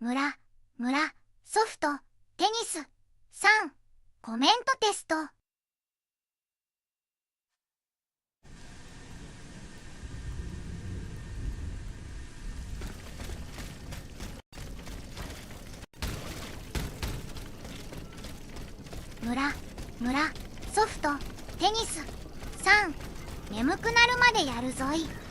村、ソフト、テニス。3、コメントテスト。村、ソフト、テニス。3、眠くなるまでやるぞい。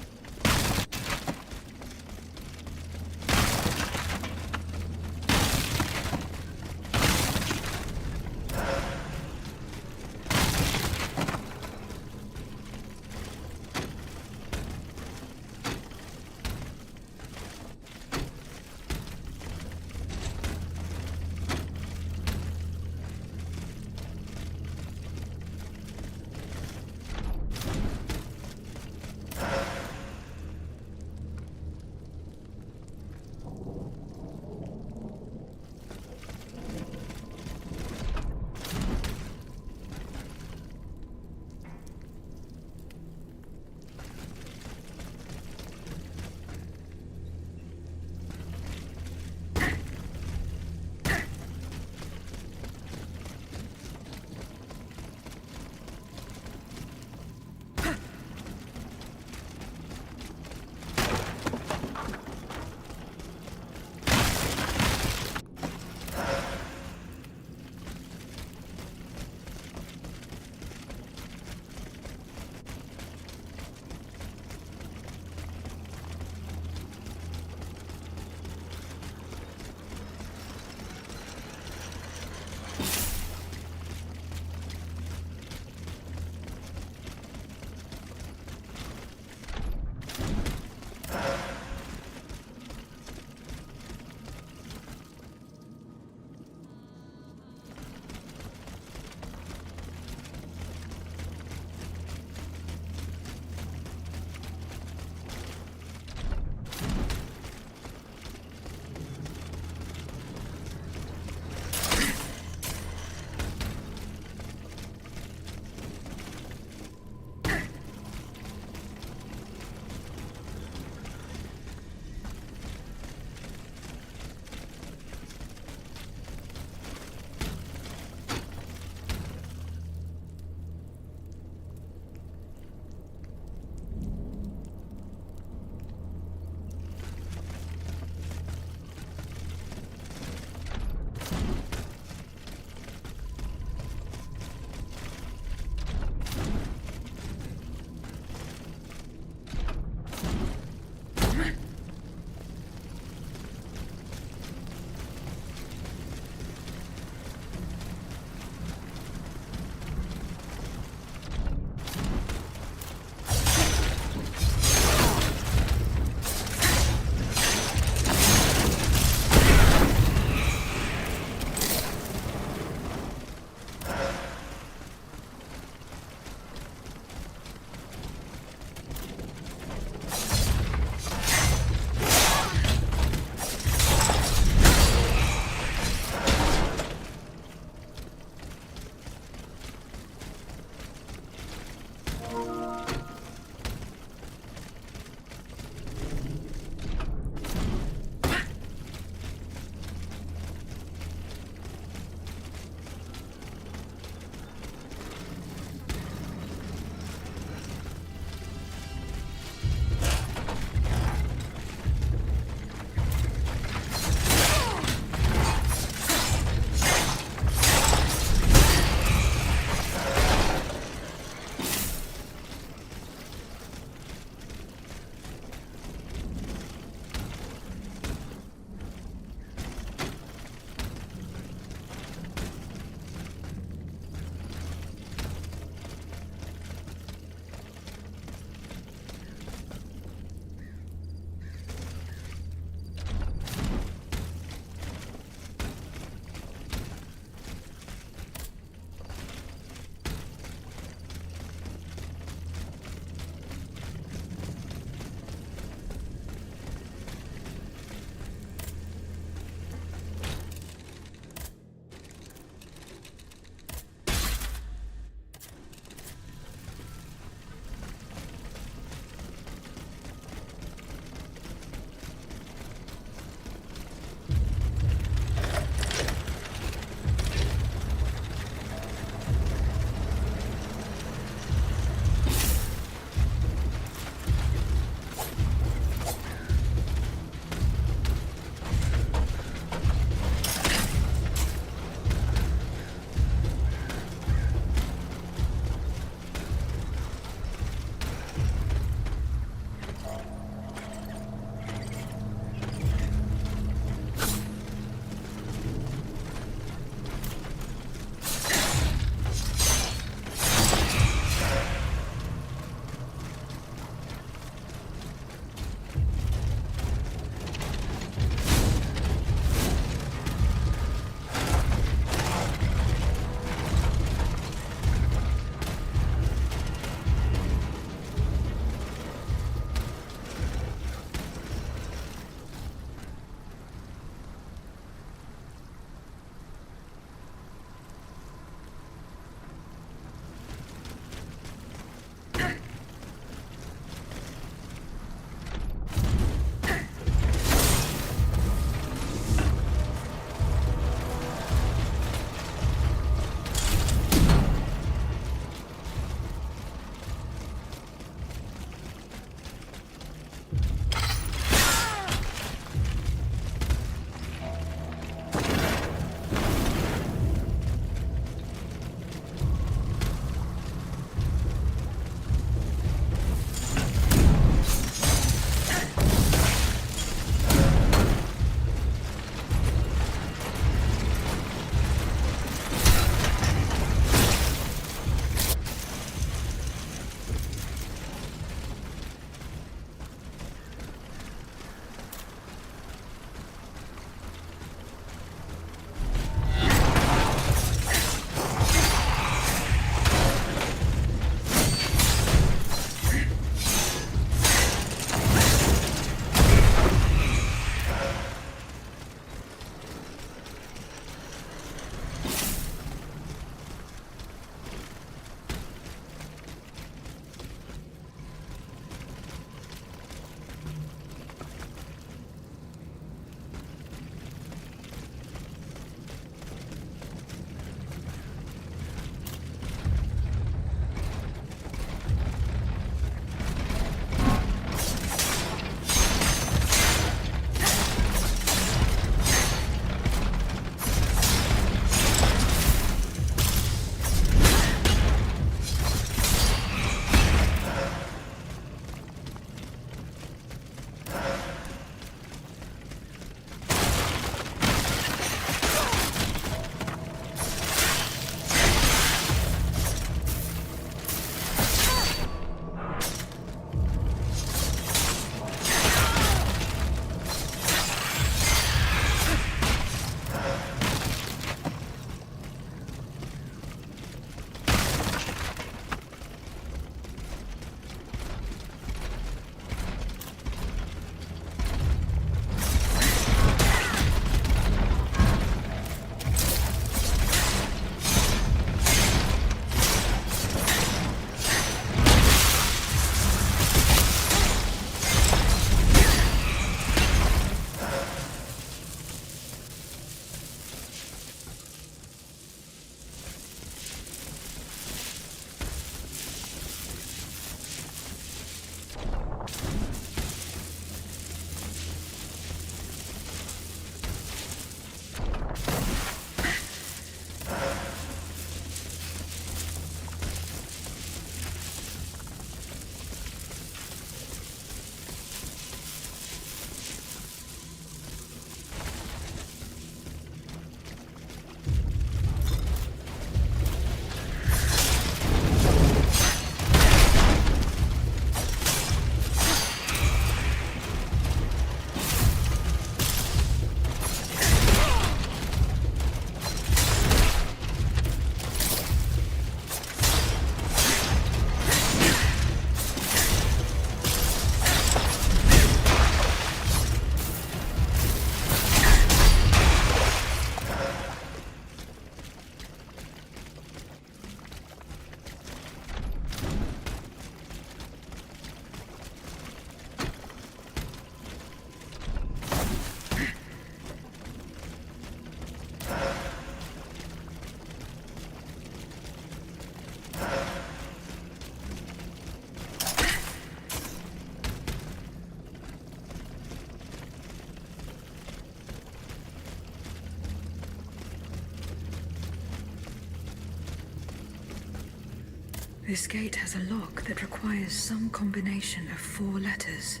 This gate has a lock that requires some combination of 4 letters.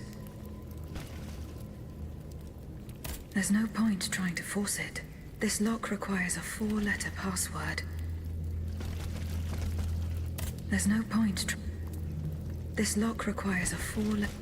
There's no point trying to force it. This lock requires a 4-letter password. There's no point. This lock requires a 4-letter.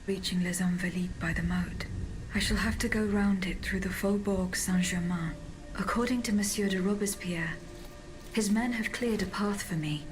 Reaching Les Invalides by the moat, I shall have to go round it through the Faubourg Saint-Germain. According to Monsieur de Robespierre, his men have cleared a path for me.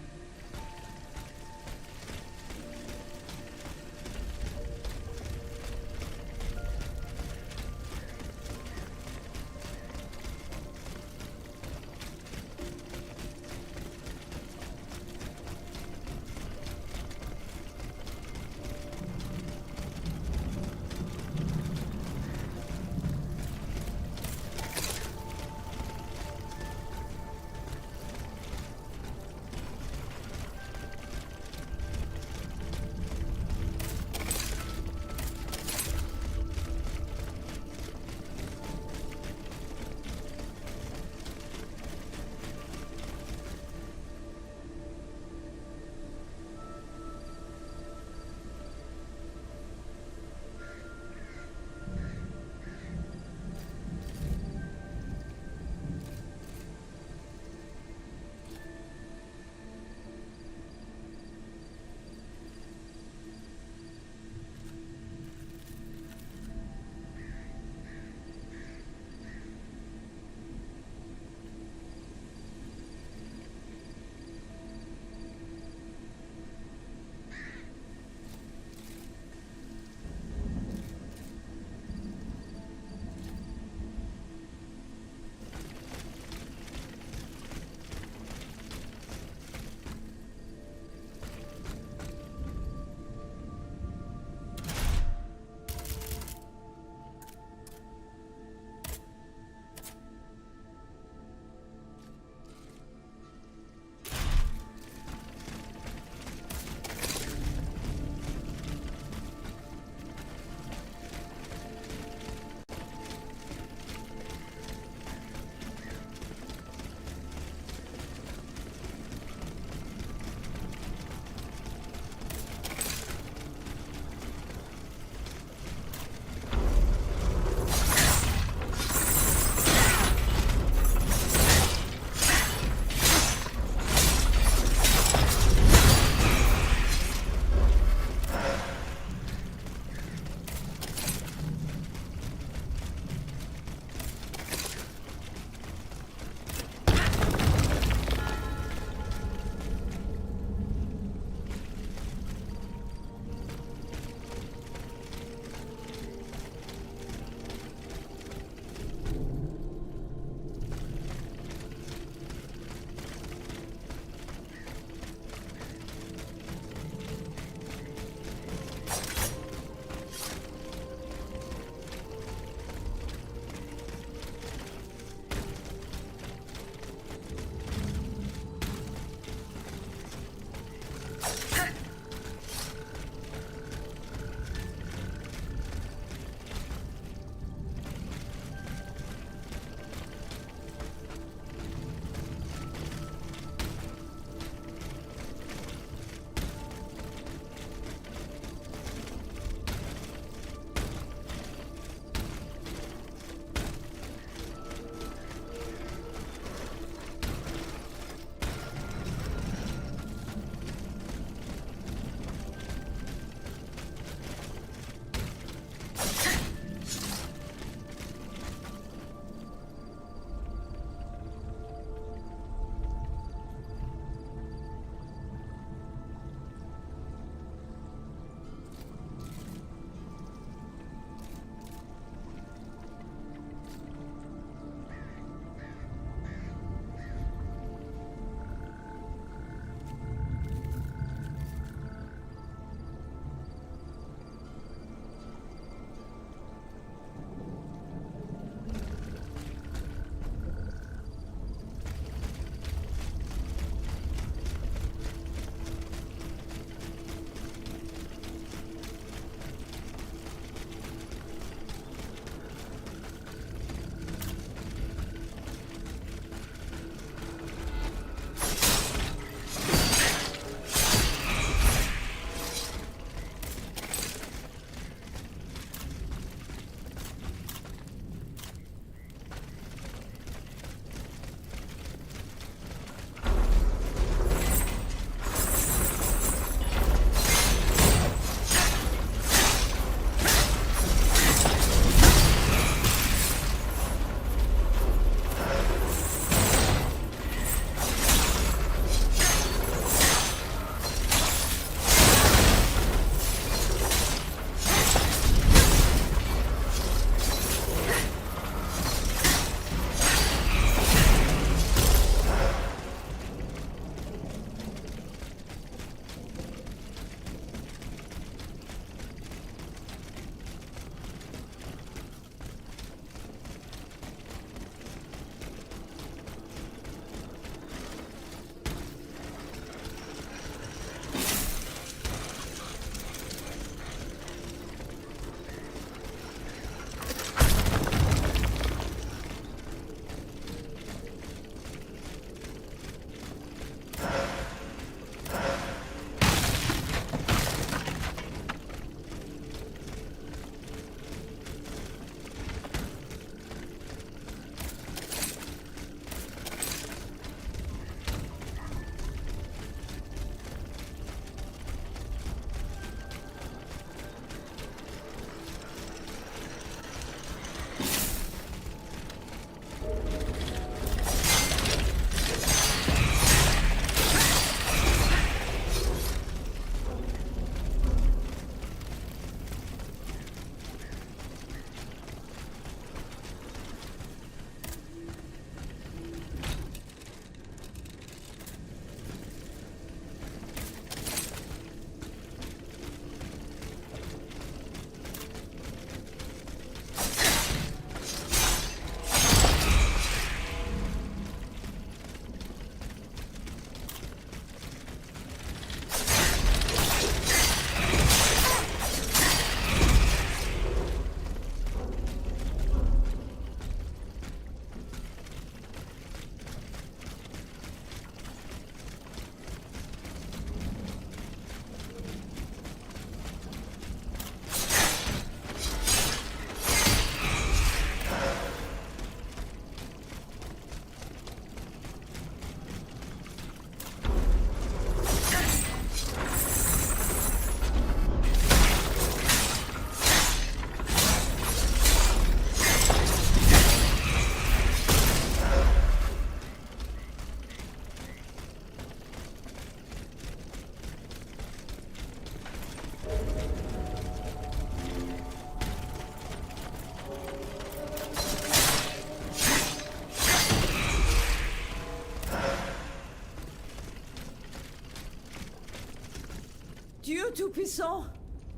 Dieu Tout-Puissant!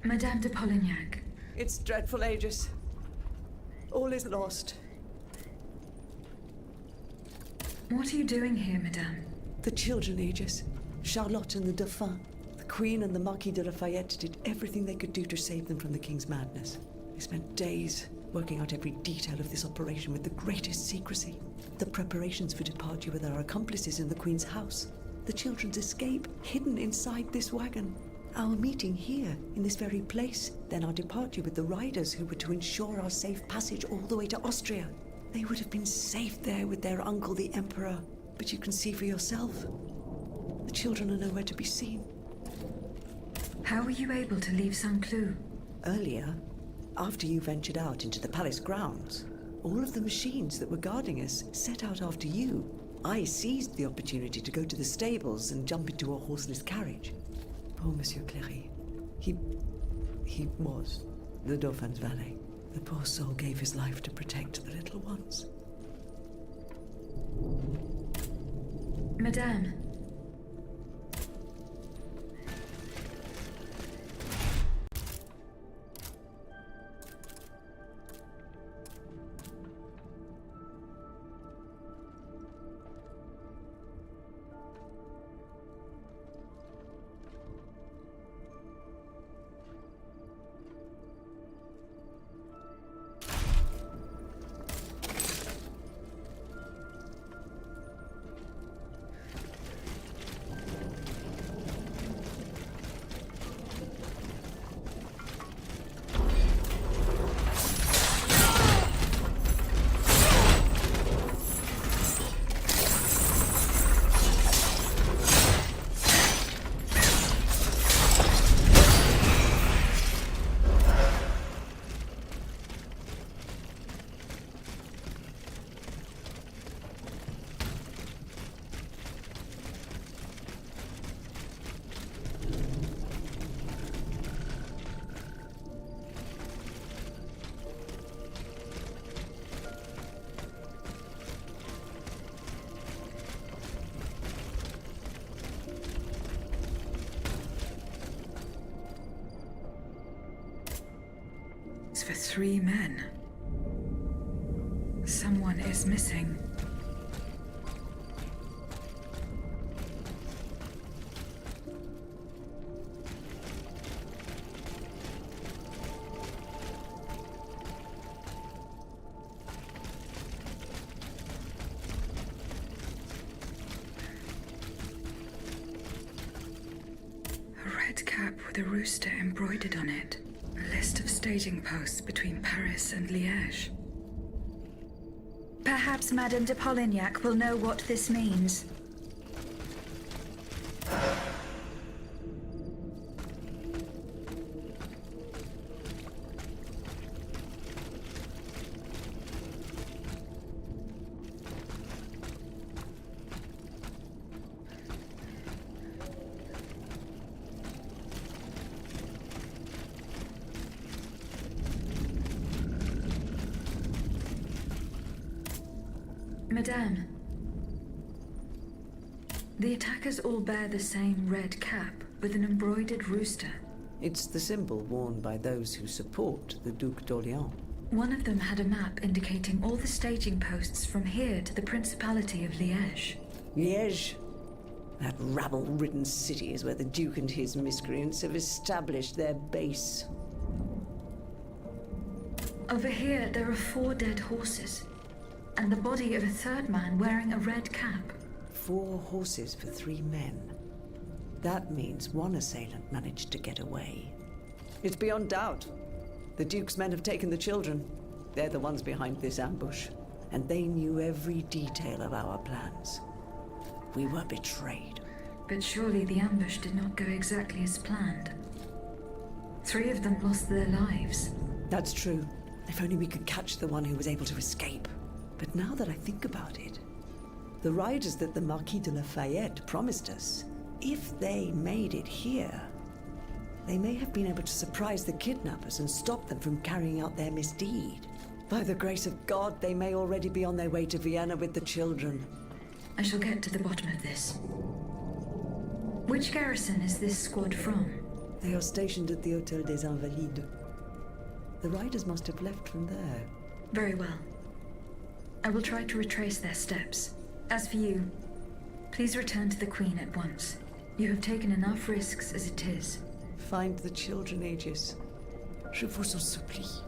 Madame de Polignac. It's dreadful, Aegis. All is lost. What are you doing here, Madame? The children, Aegis. Charlotte and the Dauphin. The Queen and the Marquis de Lafayette did everything they could do to save them from the King's madness. They spent days working out every detail of this operation with the greatest secrecy. The preparations for departure with our accomplices in the Queen's house. The children's escape, hidden inside this wagon. Our meeting here, in this very place. Then our departure with the riders who were to ensure our safe passage all the way to Austria. They would have been safe there with their uncle, the Emperor. But you can see for yourself. The children are nowhere to be seen. How were you able to leave Saint-Cloud? Earlier, after you ventured out into the palace grounds, all of the machines that were guarding us set out after you. I seized the opportunity to go to the stables and jump into a horseless carriage. Poor Monsieur Cléry. He was the Dauphin's valet. The poor soul gave his life to protect the little ones. Madame. For 3 men. Someone is missing. A red cap with a rooster embroidered on it. A list of staging posts between Paris and Liège. Perhaps Madame de Polignac will know what this means. Madame, the attackers all bear the same red cap with an embroidered rooster. It's the symbol worn by those who support the Duc d'Orléans. One of them had a map indicating all the staging posts from here to the Principality of Liège. Liège? That rabble-ridden city is where the Duke and his miscreants have established their base. Over here, there are 4 dead horses, and the body of a 3rd man wearing a red cap. 4 horses for 3 men. That means one assailant managed to get away. It's beyond doubt. The Duke's men have taken the children. They're the ones behind this ambush. And they knew every detail of our plans. We were betrayed. But surely the ambush did not go exactly as planned. 3 of them lost their lives. That's true. If only we could catch the one who was able to escape. But now that I think about it, the riders that the Marquis de Lafayette promised us, if they made it here, they may have been able to surprise the kidnappers and stop them from carrying out their misdeed. By the grace of God, they may already be on their way to Vienna with the children. I shall get to the bottom of this. Which garrison is this squad from? They are stationed at the Hôtel des Invalides. The riders must have left from there. Very well. I will try to retrace their steps. As for you, please return to the Queen at once. You have taken enough risks as it is. Find the children, Aegis. Je vous en supplie.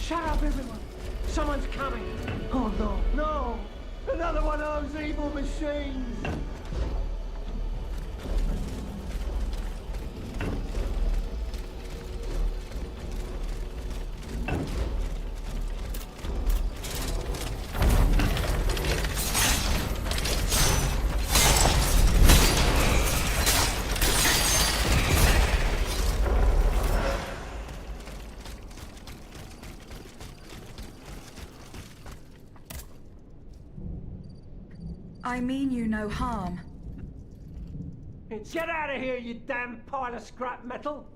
Shut up, everyone! Someone's coming! Oh no, no! Another one of those evil machines! I mean you no harm. Get out of here, you damn pile of scrap metal!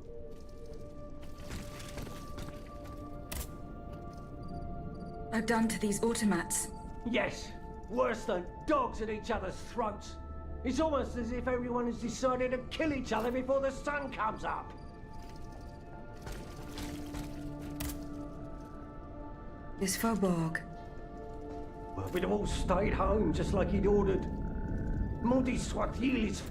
I've done to these automats. Yes, worse than dogs at each other's throats. It's almost as if everyone has decided to kill each other before the sun comes up. This Faubourg. Well, we'd have all stayed home just like he'd ordered. Maudit soit-il is...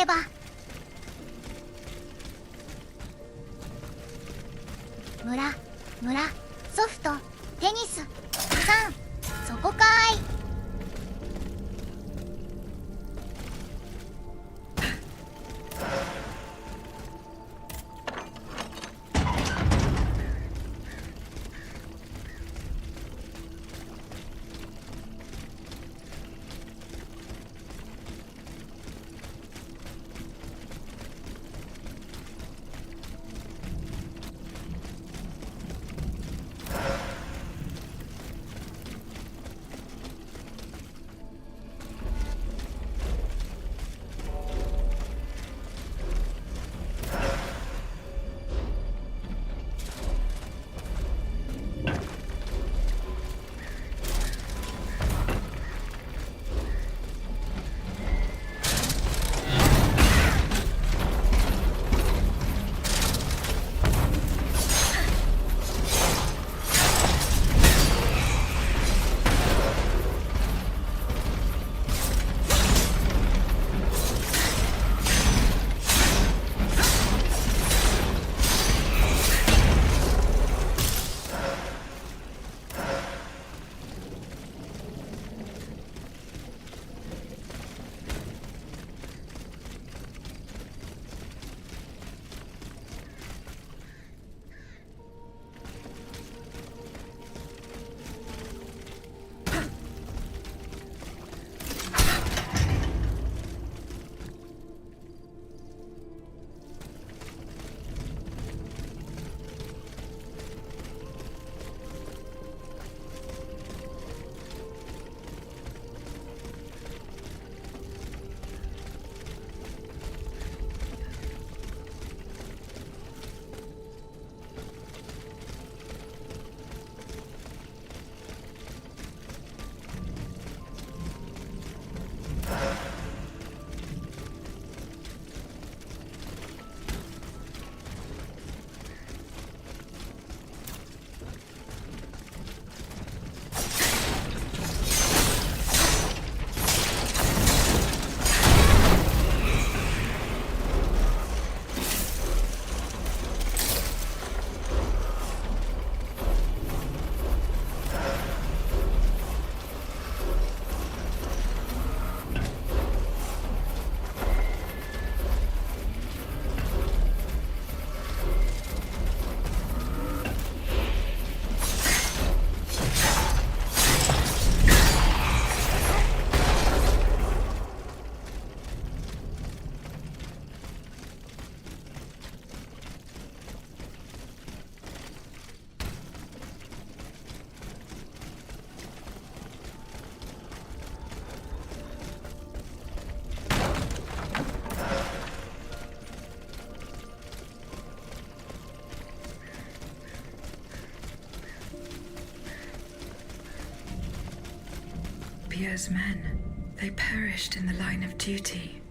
けば。村ソフトテニス3そこかーい。Pierre's men, they perished in the line of duty.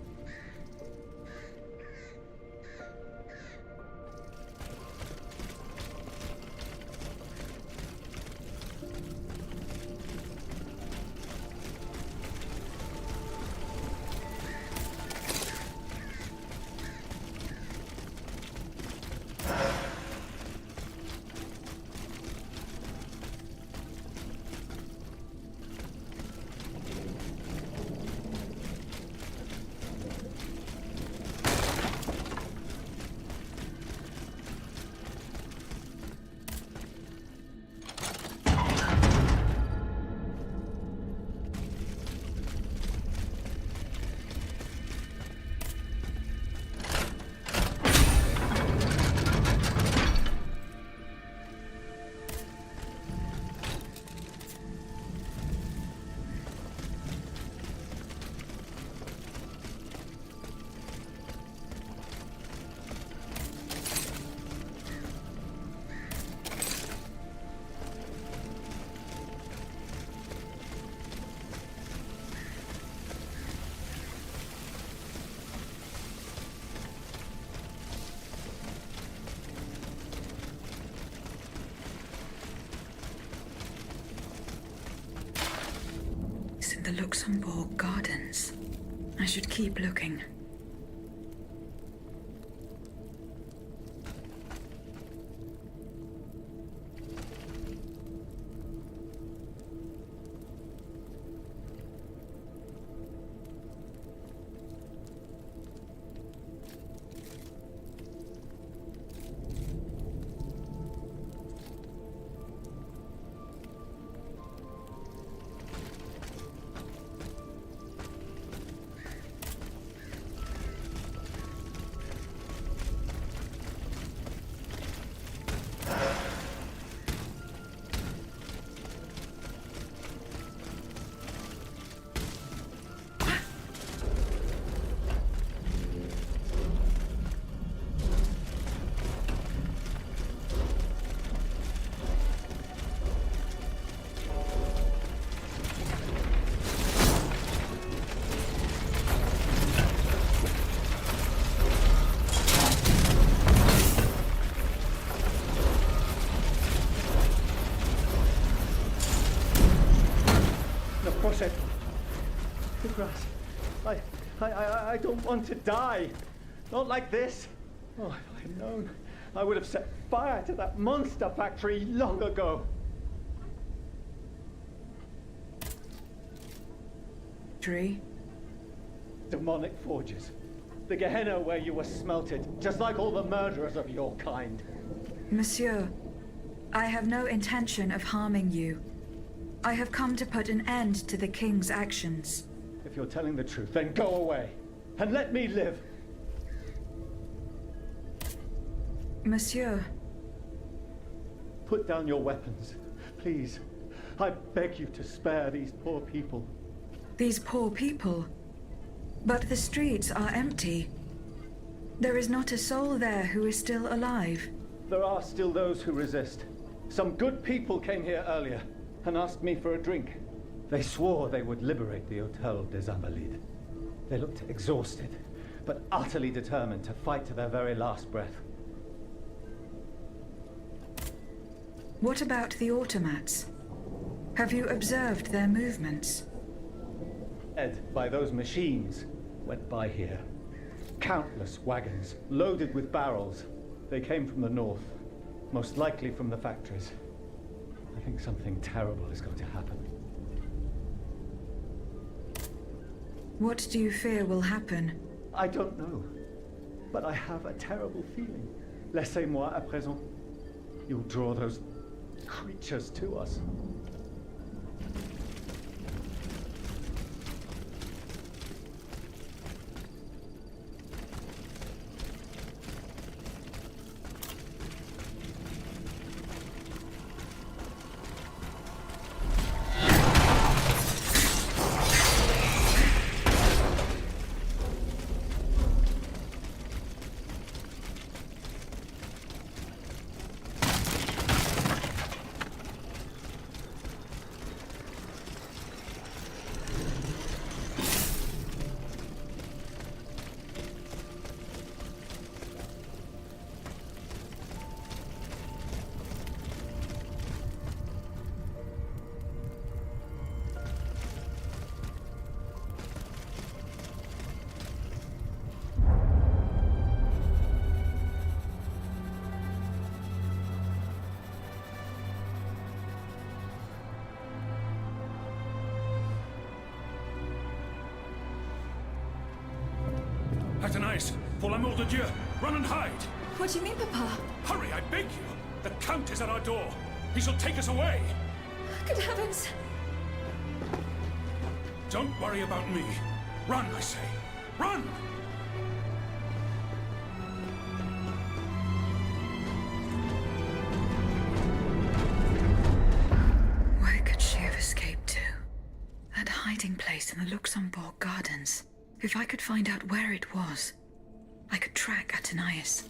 The Luxembourg Gardens. I should keep looking. Kras. I don't want to die. Not like this. Oh, if I had known, I would have set fire to that monster factory long ago. Tree? Demonic forges. The Gehenna where you were smelted, just like all the murderers of your kind. Monsieur, I have no intention of harming you. I have come to put an end to the king's actions. If you're telling the truth, then go away. And let me live. Monsieur. Put down your weapons. Please. I beg you to spare these poor people. These poor people? But the streets are empty. There is not a soul there who is still alive. There are still those who resist. Some good people came here earlier and asked me for a drink. They swore they would liberate the Hotel des Invalides. They looked exhausted, but utterly determined to fight to their very last breath. What about the automats? Have you observed their movements? Led by those machines, went by here. Countless wagons, loaded with barrels. They came from the north, most likely from the factories. I think something terrible is going to happen. What do you fear will happen? I don't know, but I have a terrible feeling. Laissez-moi à présent. You'll draw those creatures to us. Athénaïs, pour l'amour de Dieu, run and hide! What do you mean, Papa? Hurry, I beg you! The Count is at our door. He shall take us away! Good heavens! Don't worry about me. Run, I say. Run! Where could she have escaped to? That hiding place in the Luxembourg Gardens. If I could find out where it was, I could track Athénaïs.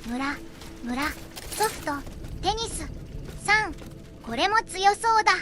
村ソフトテニス3。これも強そうだ。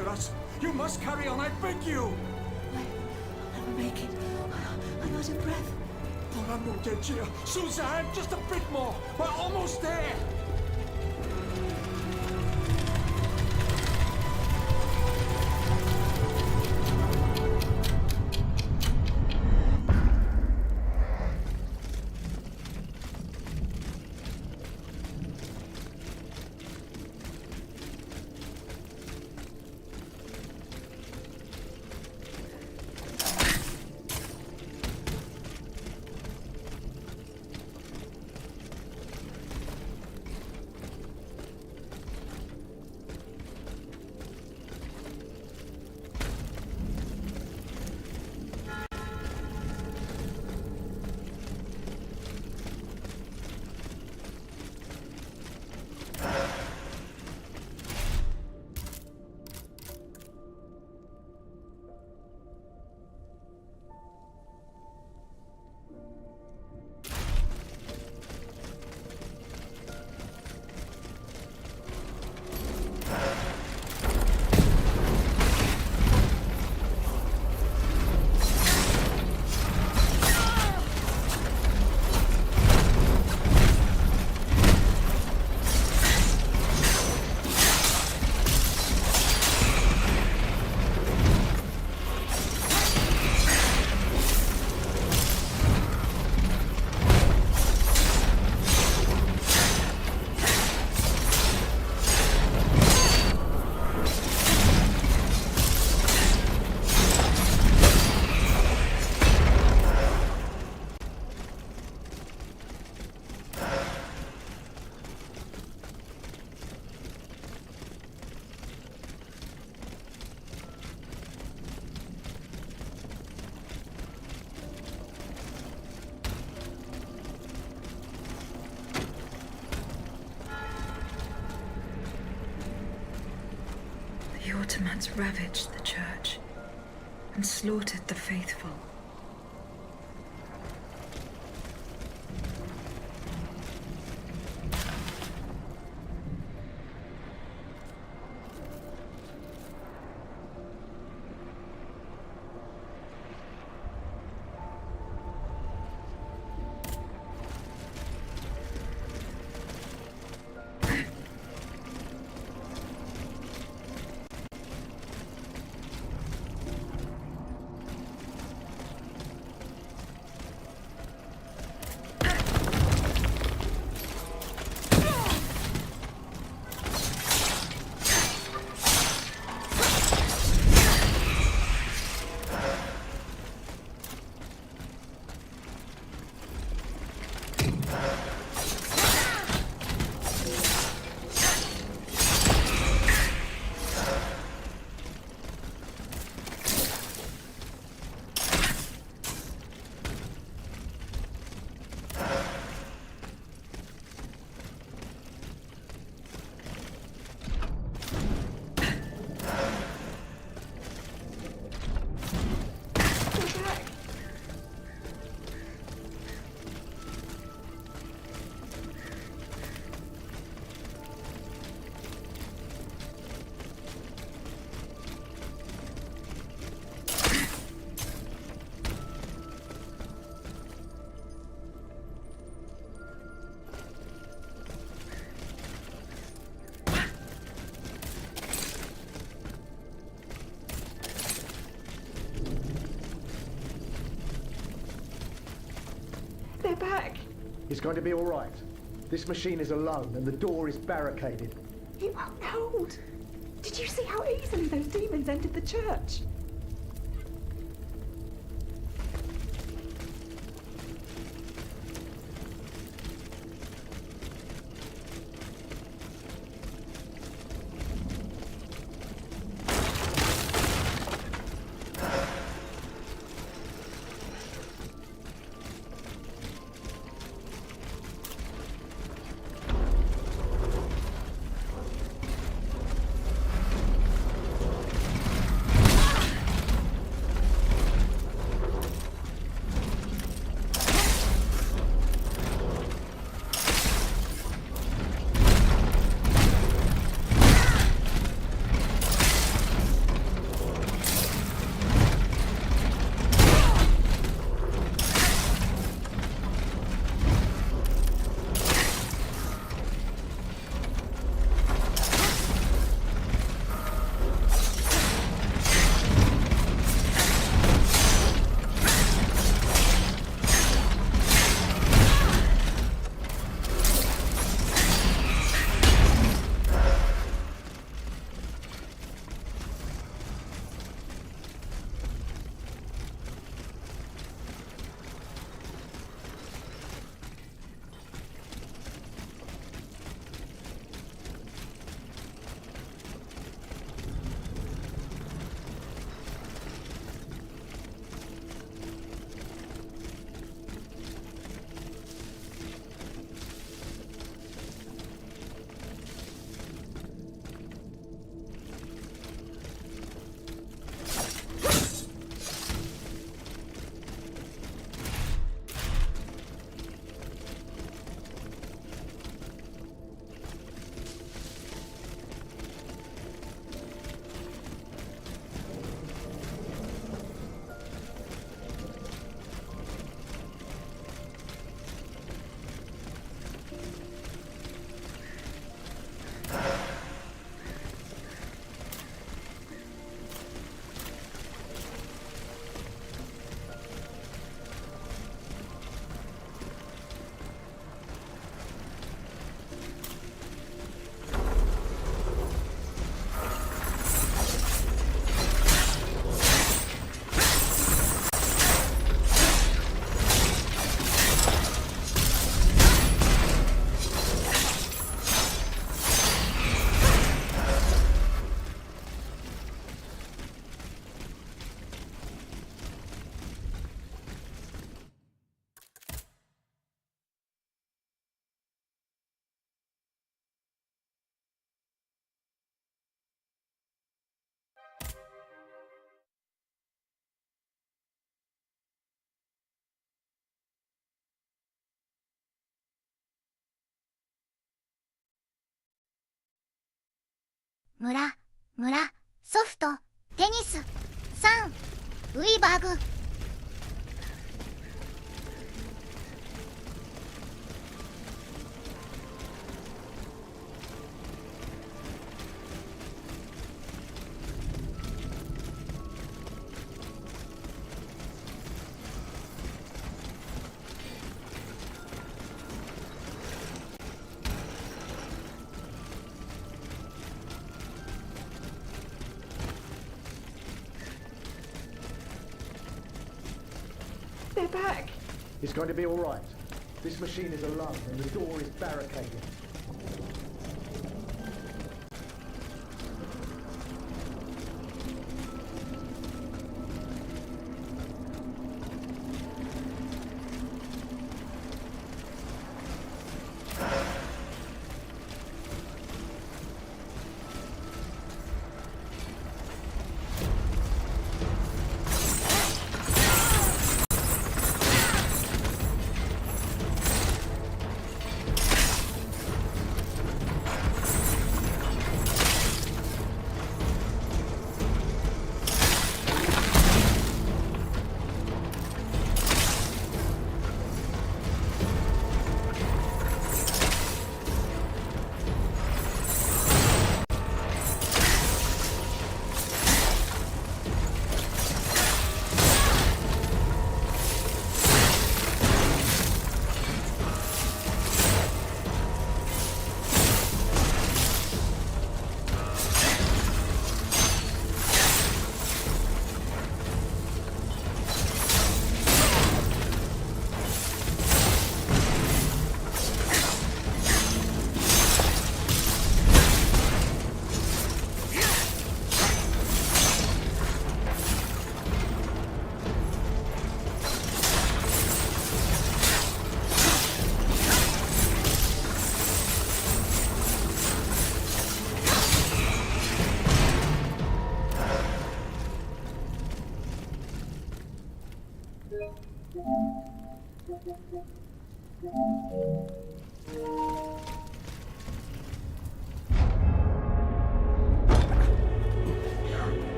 after us. You must carry on, I beg you! I'll never make it. I'm out of breath. Oh, I'm not dead, Gia. Suzanne, just a bit more. We're almost there. The Ottomans ravaged the church and slaughtered the faithful. They're back. He's going to be all right. This machine is alone and the door is barricaded. It won't hold. Did you see how easily those demons entered the church? 村、ソフト、テニス、3、ウィバグ。They're back. It's going to be all right. This machine is alone and the door is barricaded.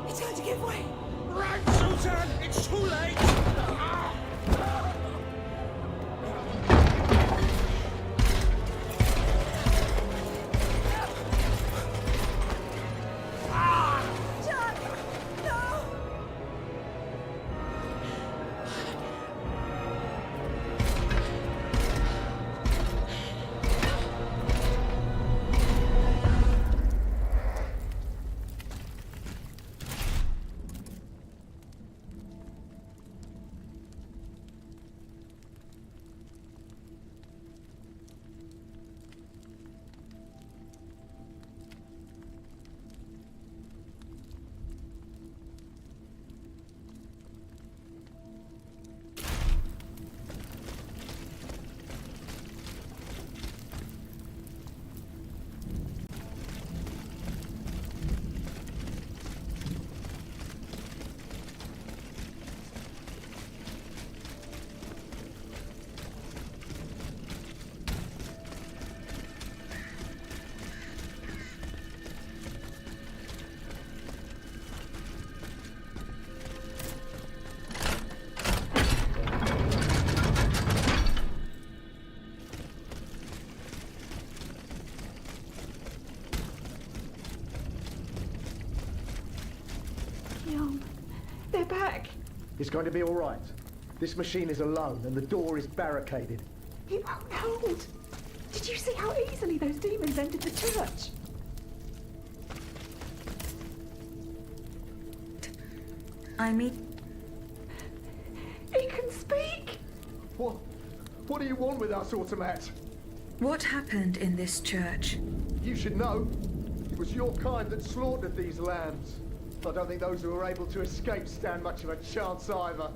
It's going to give way. Right, Susan! It's too late! They're back. It's going to be all right. This machine is alone and the door is barricaded. It won't hold. Did you see how easily those demons entered the church? I mean... It can speak! What do you want with us, Automat? What happened in this church? You should know. It was your kind that slaughtered these lambs. I don't think those who were able to escape stand much of a chance either.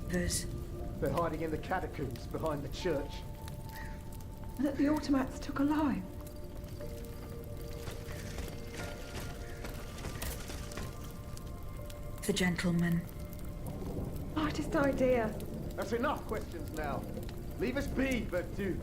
Those... They're hiding in the catacombs behind the church. that the automats took alive. The gentleman. Artist idea. That's enough questions now. Leave us be, Vertu.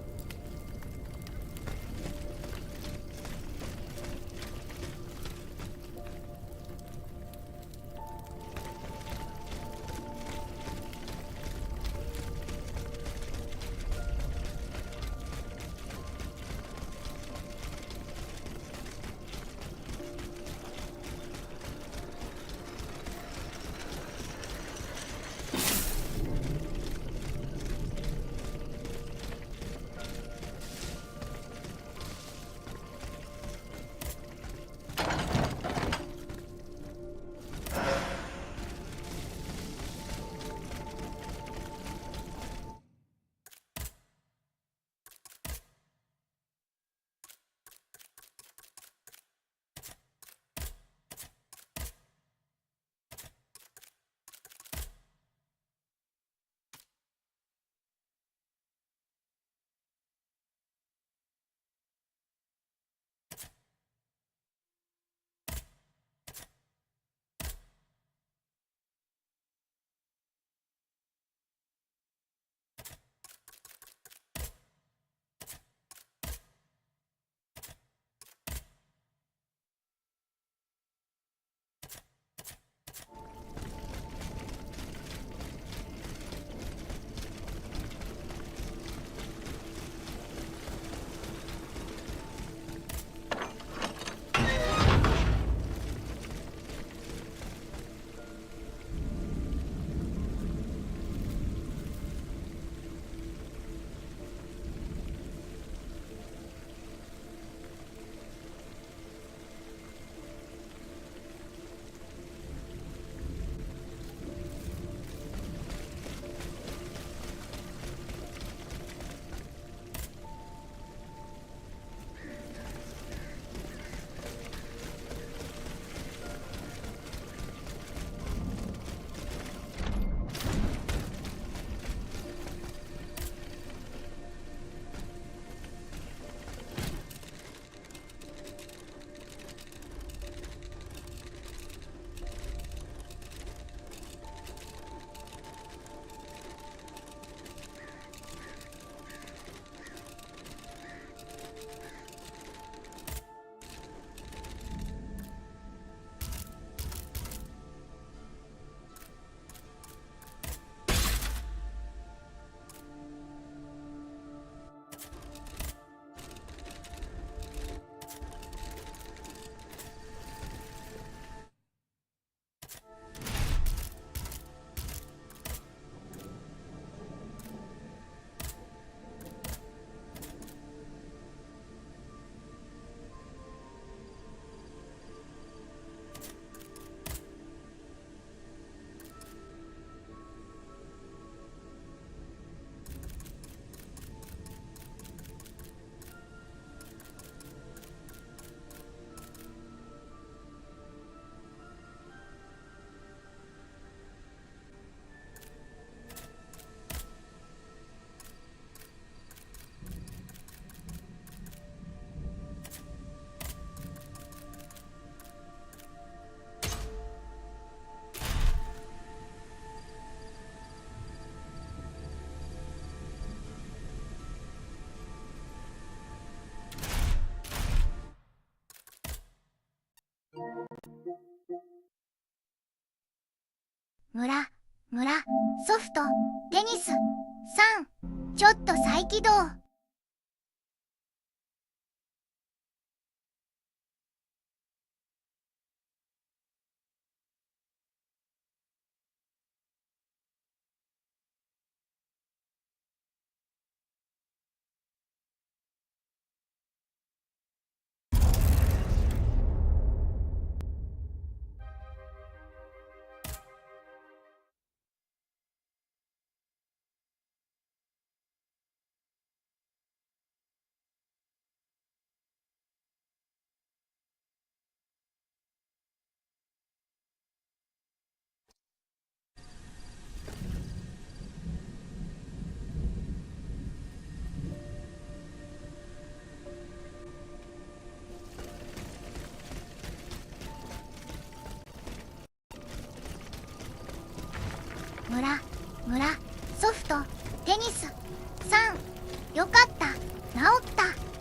村、ソフト、テニス、3、ちょっと再起動。村ソフトテニス3よかった治った。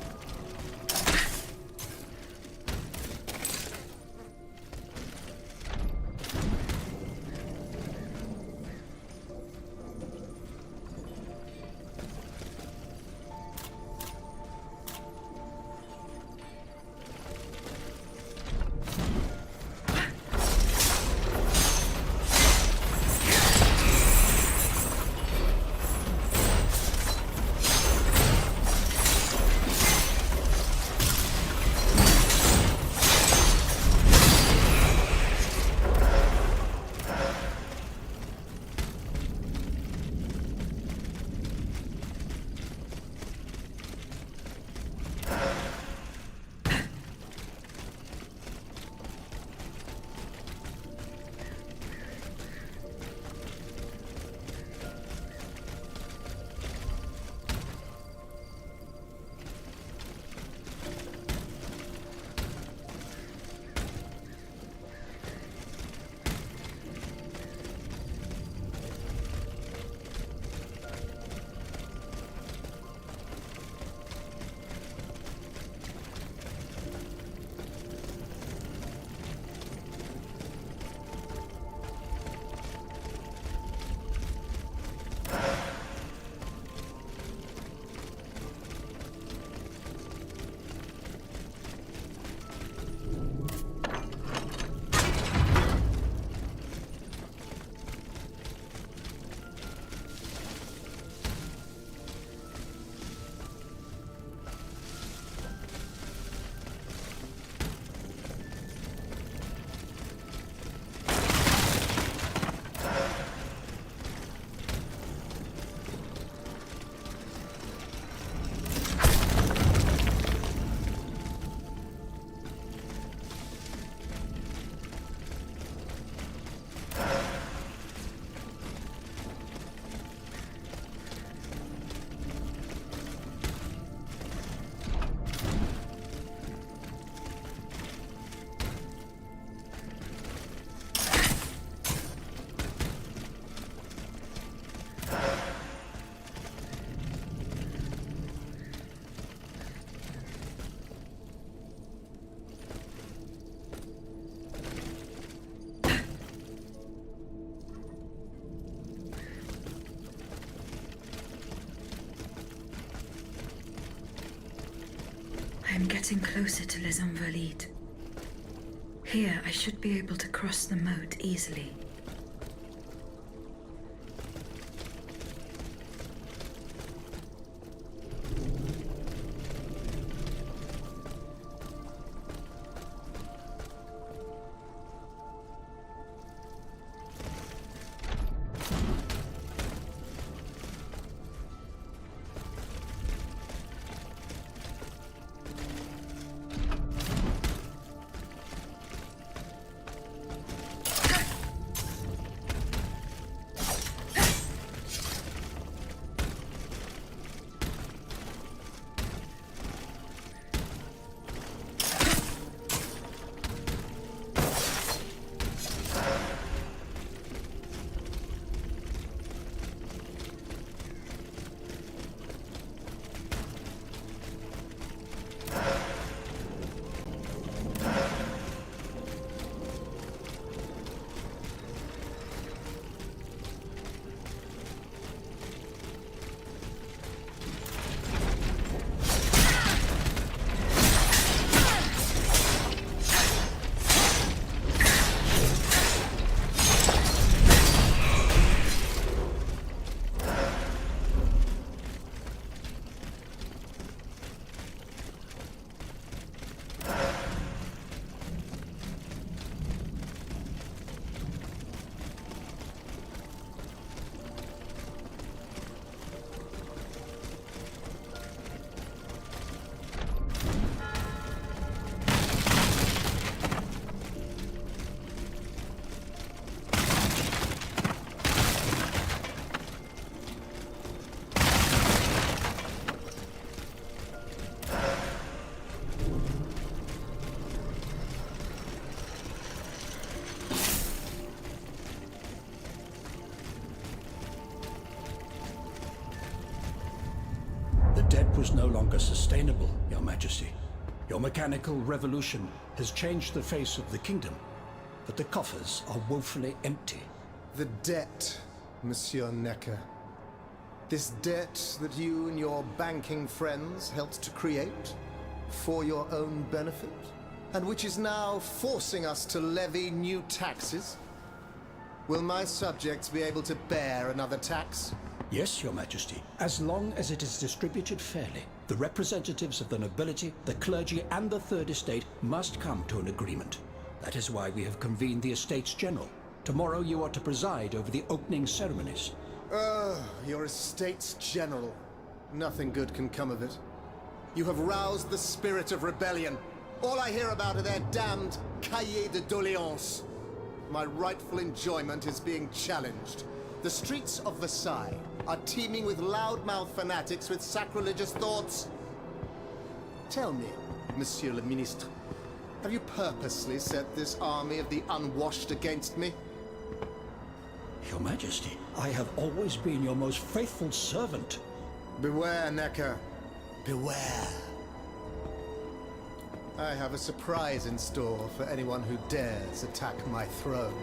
I am getting closer to Les Invalides. Here, I should be able to cross the moat easily. debt was no longer sustainable, Your Majesty. Your mechanical revolution has changed the face of the kingdom, but the coffers are woefully empty. The debt, Monsieur Necker. This debt that you and your banking friends helped to create for your own benefit, and which is now forcing us to levy new taxes. Will my subjects be able to bear another tax? Yes, Your Majesty, as long as it is distributed fairly. The representatives of the nobility, the clergy, and the Third Estate must come to an agreement. That is why we have convened the Estates General. Tomorrow you are to preside over the opening ceremonies. Your Estates General. Nothing good can come of it. You have roused the spirit of rebellion. All I hear about are their damned cahiers de doléances. My rightful enjoyment is being challenged. The streets of Versailles are teeming with loudmouth fanatics with sacrilegious thoughts. Tell me, Monsieur le Ministre, have you purposely set this army of the unwashed against me? Your Majesty, I have always been your most faithful servant. Beware, Necker. Beware. I have a surprise in store for anyone who dares attack my throne.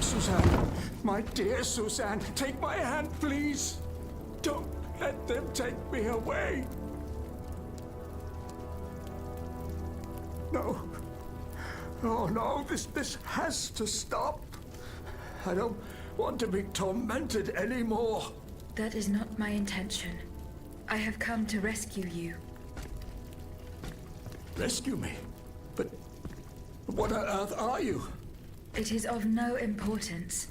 Suzanne, my dear Suzanne, take my hand, please. Don't let them take me away. No. Oh no, this has to stop. I don't want to be tormented anymore. That is not my intention. I have come to rescue you. Rescue me? But what on earth are you? It is of no importance.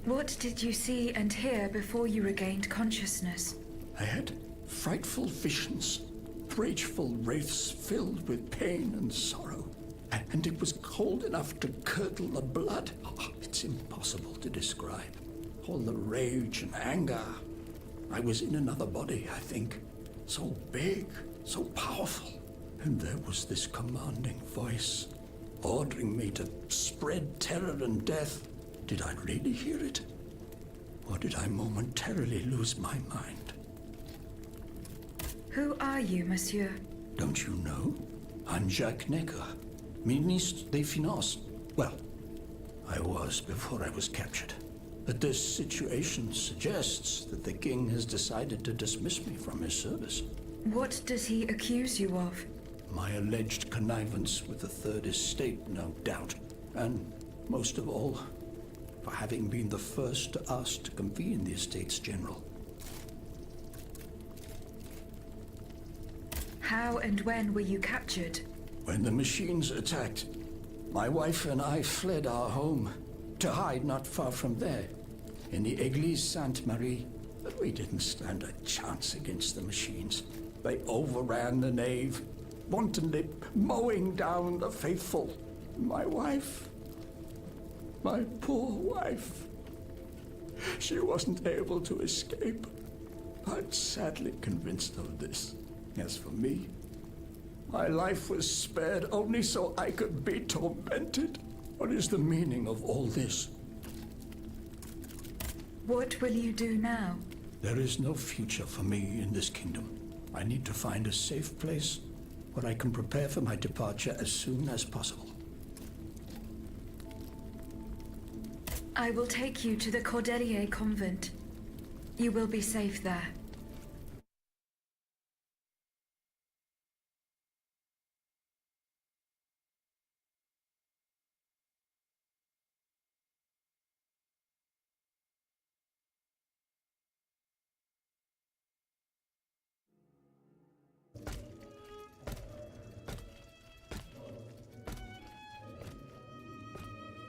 What did you see and hear before you regained consciousness? I had frightful visions, rageful wraiths filled with pain and sorrow. And it was cold enough to curdle the blood. Oh, it's impossible to describe. All the rage and anger. I was in another body, I think. So big, so powerful. And there was this commanding voice, ordering me to spread terror and death. Did I really hear it? Or did I momentarily lose my mind? Who are you, monsieur? Don't you know? I'm Jacques Necker, Ministre des Finances. Well, I was before I was captured. But this situation suggests that the king has decided to dismiss me from his service. What does he accuse you of? My alleged connivance with the Third Estate, no doubt. And, most of all, for having been the first to ask to convene the Estates General. How and when were you captured? When the machines attacked, my wife and I fled our home to hide not far from there, in the Église Sainte-Marie. But we didn't stand a chance against the machines. They overran the nave, wantonly mowing down the faithful. My wife, my poor wife, she wasn't able to escape. I'm sadly convinced of this. As for me, my life was spared only so I could be tormented. What is the meaning of all this? What will you do now? There is no future for me in this kingdom. I need to find a safe place where I can prepare for my departure as soon as possible. I will take you to the Cordelier convent. You will be safe there.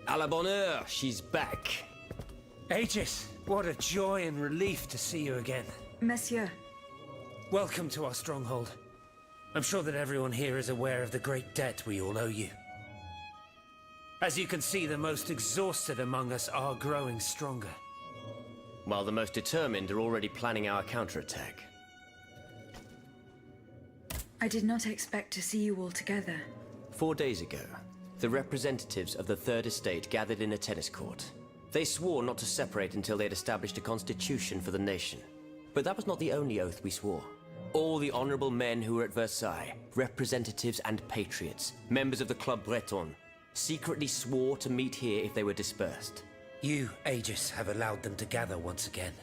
À la bonne heure, she's back. Aegis, what a joy and relief to see you again. Monsieur, Welcome to our stronghold. I'm sure that everyone here is aware of the great debt we all owe you. As you can see, the most exhausted among us are growing stronger. While the most determined are already planning our counterattack. I did not expect to see you all together. 4 days ago, the representatives of the Third Estate gathered in a tennis court. They swore not to separate until they had established a constitution for the nation. But that was not the only oath we swore. All the honorable men who were at Versailles, representatives and patriots, members of the Club Breton, secretly swore to meet here if they were dispersed. You, Aegis, have allowed them to gather once again.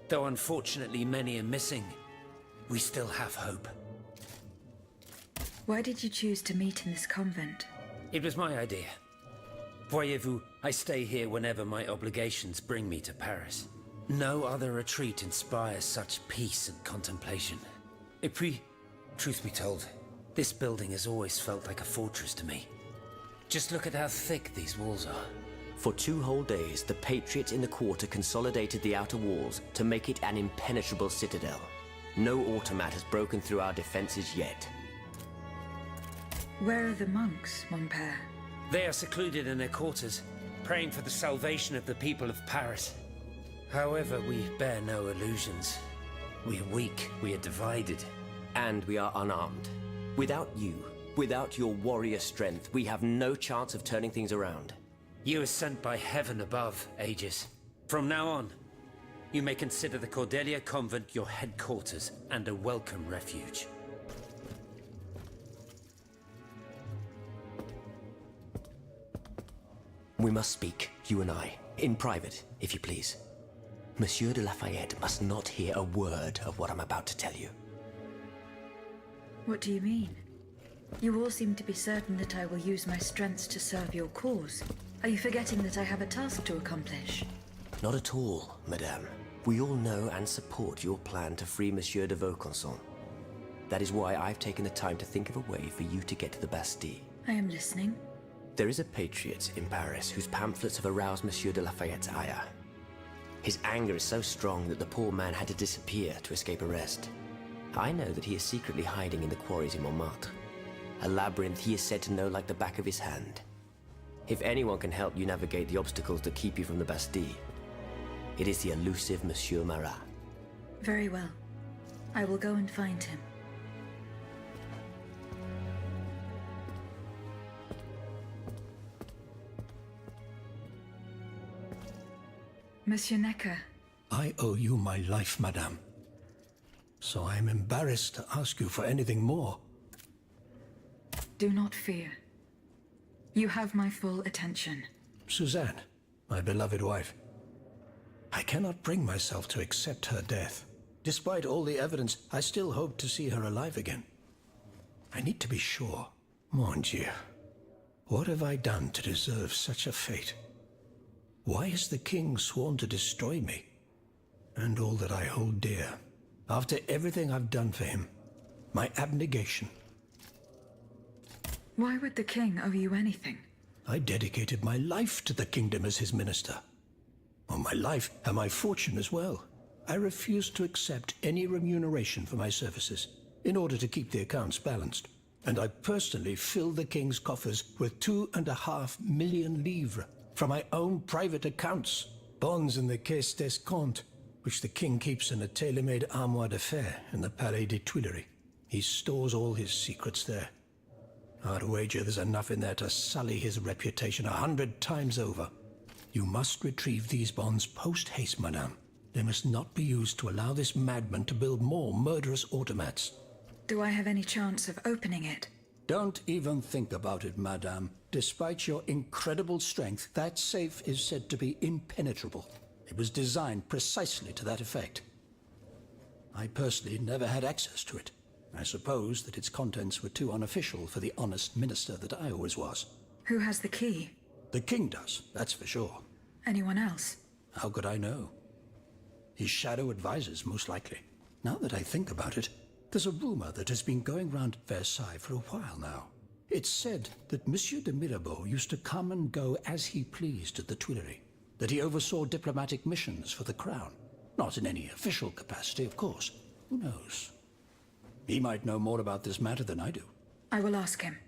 Though unfortunately many are missing, we still have hope. Why did you choose to meet in this convent? It was my idea. Voyez-vous, I stay here whenever my obligations bring me to Paris. No other retreat inspires such peace and contemplation. Et puis, truth be told, this building has always felt like a fortress to me. Just look at how thick these walls are. For 2 whole days, the patriots in the quarter consolidated the outer walls to make it an impenetrable citadel. No automat has broken through our defenses yet. Where are the monks, mon père? They are secluded in their quarters, praying for the salvation of the people of Paris. However, we bear no illusions. We are weak, we are divided. And we are unarmed. Without you, without your warrior strength, we have no chance of turning things around. You are sent by heaven above, Aegis. From now on, you may consider the Cordelia Convent your headquarters and a welcome refuge. We must speak, you and I, in private, if you please. Monsieur de Lafayette must not hear a word of what I'm about to tell you. What do you mean? You all seem to be certain that I will use my strengths to serve your cause. Are you forgetting that I have a task to accomplish? Not at all, Madame. We all know and support your plan to free Monsieur de Vaucanson. That is why I've taken the time to think of a way for you to get to the Bastille. I am listening. There is a patriot in Paris whose pamphlets have aroused Monsieur de Lafayette's ire. His anger is so strong that the poor man had to disappear to escape arrest. I know that he is secretly hiding in the quarries in Montmartre, a labyrinth he is said to know like the back of his hand. If anyone can help you navigate the obstacles that keep you from the Bastille, it is the elusive Monsieur Marat. Very well. I will go and find him. Monsieur Necker. I owe you my life, madame. So I am embarrassed to ask you for anything more. Do not fear. You have my full attention. Suzanne, my beloved wife. I cannot bring myself to accept her death. Despite all the evidence, I still hope to see her alive again. I need to be sure. Mon Dieu. What have I done to deserve such a fate? Why has the king sworn to destroy me? And all that I hold dear. After everything I've done for him. My abnegation. Why would the king owe you anything? I dedicated my life to the kingdom as his minister. Well, my life and my fortune as well. I refused to accept any remuneration for my services in order to keep the accounts balanced. And I personally filled the king's coffers with 2.5 million livres from my own private accounts. Bonds in the Caisse d'Escompte, which the king keeps in a tailor-made armoire d'affaires in the Palais des Tuileries. He stores all his secrets there. I'd wager there's enough in there to sully his reputation 100 times over. You must retrieve these bonds post-haste, madame. They must not be used to allow this madman to build more murderous automats. Do I have any chance of opening it? Don't even think about it, madame. Despite your incredible strength, that safe is said to be impenetrable. It was designed precisely to that effect. I personally never had access to it. I suppose that its contents were too unofficial for the honest minister that I always was. Who has the key? The king does, that's for sure. Anyone else? How could I know? His shadow advisors, most likely. Now that I think about it, there's a rumor that has been going round Versailles for a while now. It's said that Monsieur de Mirabeau used to come and go as he pleased at the Tuileries, that he oversaw diplomatic missions for the crown. Not in any official capacity, of course. Who knows? He might know more about this matter than I do. I will ask him.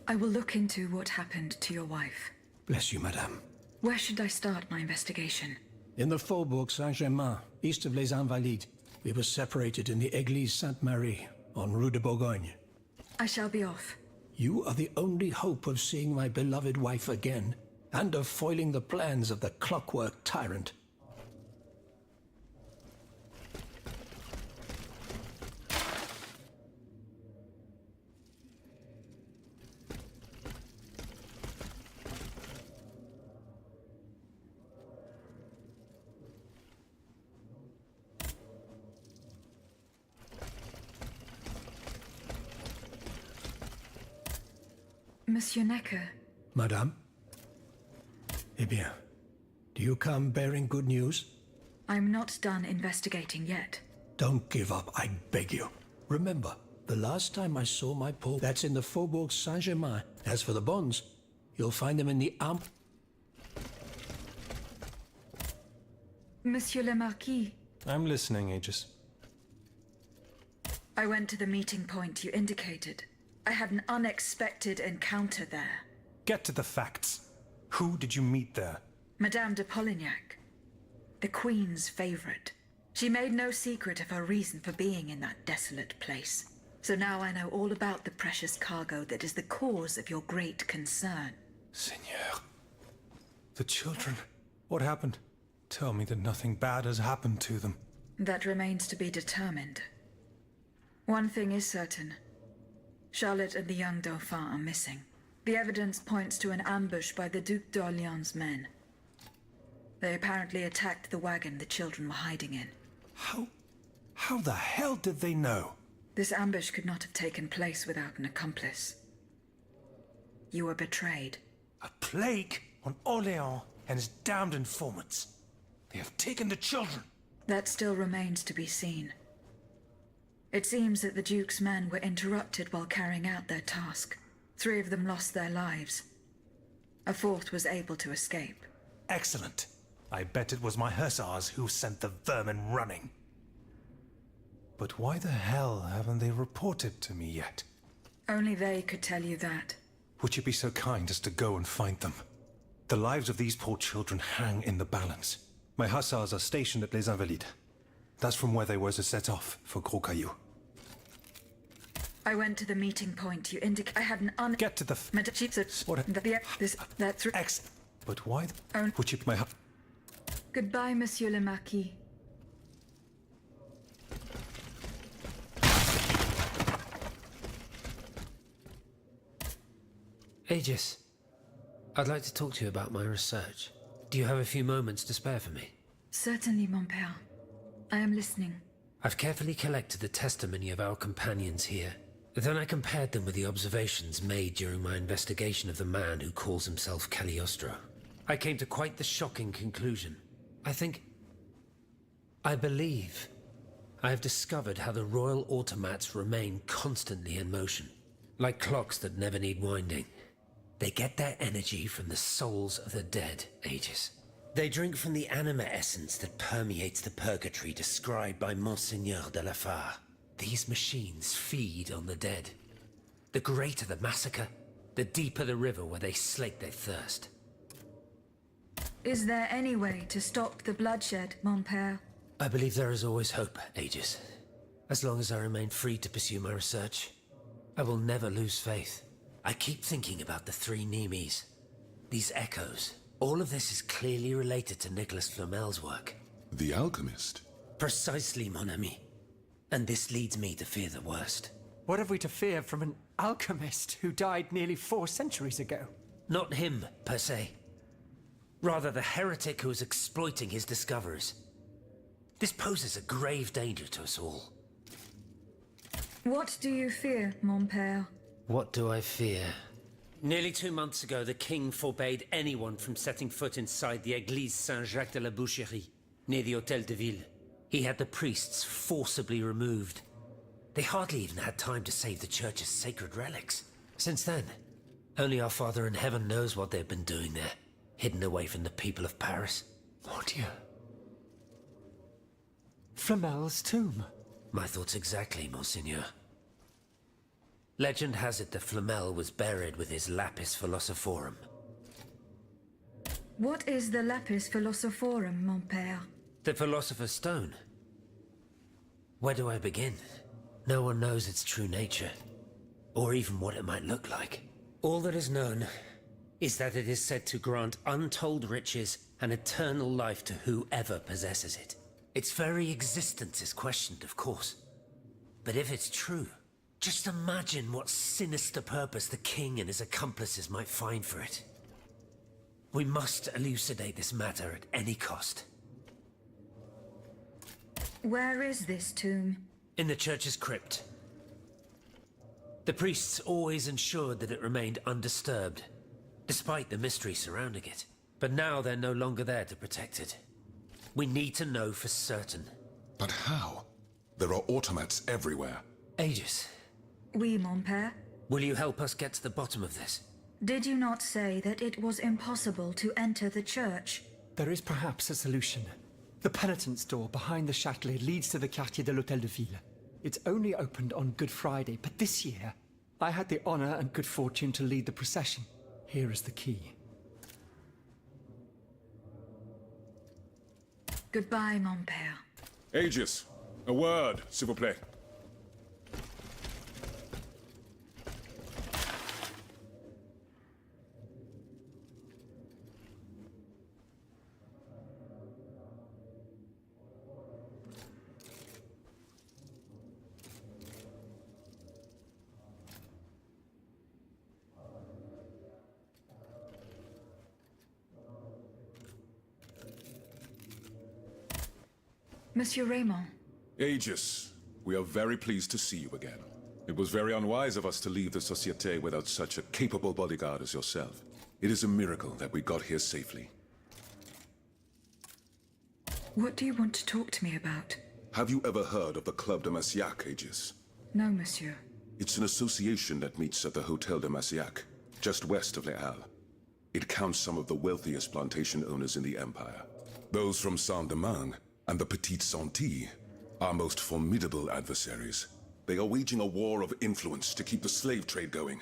I will look into what happened to your wife. Bless you, madame. Where should I start my investigation? In the Faubourg Saint-Germain, east of Les Invalides. We were separated in the Église Sainte-Marie, on Rue de Bourgogne. I shall be off. You are the only hope of seeing my beloved wife again, and of foiling the plans of the clockwork tyrant. Monsieur Necker. Madame? Eh bien, do you come bearing good news? I'm not done investigating yet. Don't give up, I beg you. Remember, the last time I saw my poor... That's in the Faubourg Saint-Germain. As for the bonds, you'll find them in the Monsieur le Marquis. I'm listening, Aegis. I went to the meeting point you indicated. I had an unexpected encounter there. Get to the facts. Who did you meet there? Madame de Polignac, the Queen's favorite. She made no secret of her reason for being in that desolate place. So now I know all about the precious cargo that is the cause of your great concern. Seigneur. The children. What happened? Tell me that nothing bad has happened to them. That remains to be determined. One thing is certain. Charlotte and the young Dauphin are missing. The evidence points to an ambush by the Duc d'Orléans' men. They apparently attacked the wagon the children were hiding in. How the hell did they know? This ambush could not have taken place without an accomplice. You were betrayed. A plague on Orléans and his damned informants. They have taken the children. That still remains to be seen. It seems that the Duke's men were interrupted while carrying out their task. 3 of them lost their lives. A 4th was able to escape. Excellent. I bet it was my hussars who sent the vermin running. But why the hell haven't they reported to me yet? Only they could tell you that. Would you be so kind as to go and find them? The lives of these poor children hang in the balance. My hussars are stationed at Les Invalides. That's from where they were to set off for Gros Caillou. I went to the meeting point you indicate. I had an Get to the Excellent. But why would you my Goodbye, Monsieur le Marquis. Aegis, I'd like to talk to you about my research. Do you have a few moments to spare for me? Certainly, mon père. I am listening. I've carefully collected the testimony of our companions here. Then I compared them with the observations made during my investigation of the man who calls himself Cagliostro. I came to quite the shocking conclusion. I believe I have discovered how the royal automats remain constantly in motion, like clocks that never need winding. They get their energy from the souls of the dead, Aegis. They drink from the anima essence that permeates the purgatory described by Monseigneur de la Fare. These machines feed on the dead. The greater the massacre, the deeper the river where they slake their thirst. Is there any way to stop the bloodshed, mon père? I believe there is always hope, Aegis. As long as I remain free to pursue my research, I will never lose faith. I keep thinking about the 3 Nemes. These echoes. All of this is clearly related to Nicholas Flamel's work. The alchemist? Precisely, mon ami. And this leads me to fear the worst. What have we to fear from an alchemist who died nearly 4 centuries ago? Not him, per se. Rather, the heretic who is exploiting his discoveries. This poses a grave danger to us all. What do you fear, mon père? What do I fear? Nearly 2 months ago, the king forbade anyone from setting foot inside the Église Saint-Jacques de la Boucherie, near the Hôtel de Ville. He had the priests forcibly removed. They hardly even had time to save the church's sacred relics. Since then, only our Father in Heaven knows what they've been doing there, hidden away from the people of Paris. Oh dear. Flamel's tomb. My thoughts exactly, Monseigneur. Legend has it that Flamel was buried with his Lapis Philosophorum. What is the Lapis Philosophorum, mon père? The Philosopher's Stone. Where do I begin? No one knows its true nature, or even what it might look like. All that is known is that it is said to grant untold riches and eternal life to whoever possesses it. Its very existence is questioned, of course. But if it's true, just imagine what sinister purpose the king and his accomplices might find for it. We must elucidate this matter at any cost. Where is this tomb? In the church's crypt. The priests always ensured that it remained undisturbed, despite the mystery surrounding it. But now they're no longer there to protect it. We need to know for certain. But how? There are automats everywhere. Aegis. Oui, mon père. Will you help us get to the bottom of this? Did you not say that it was impossible to enter the church? There is perhaps a solution. The penitent's door behind the Châtelet leads to the Quartier de l'Hôtel de Ville. It's only opened on Good Friday, but this year, I had the honor and good fortune to lead the procession. Here is the key. Goodbye, mon père. Aegis, a word, s'il vous plaît. Monsieur Raymond. Aegis, We are very pleased to see you again. It was very unwise of us to leave the Société without such a capable bodyguard as yourself. It is a miracle that we got here safely. What do you want to talk to me about? Have you ever heard of the Club de Massiac, Aegis? No, monsieur. It's an association that meets at the Hotel de Massiac, just west of Les Halles. It counts some of the wealthiest plantation owners in the Empire. Those from Saint-Domingue and the Petite Santilles are most formidable adversaries. They are waging a war of influence to keep the slave trade going,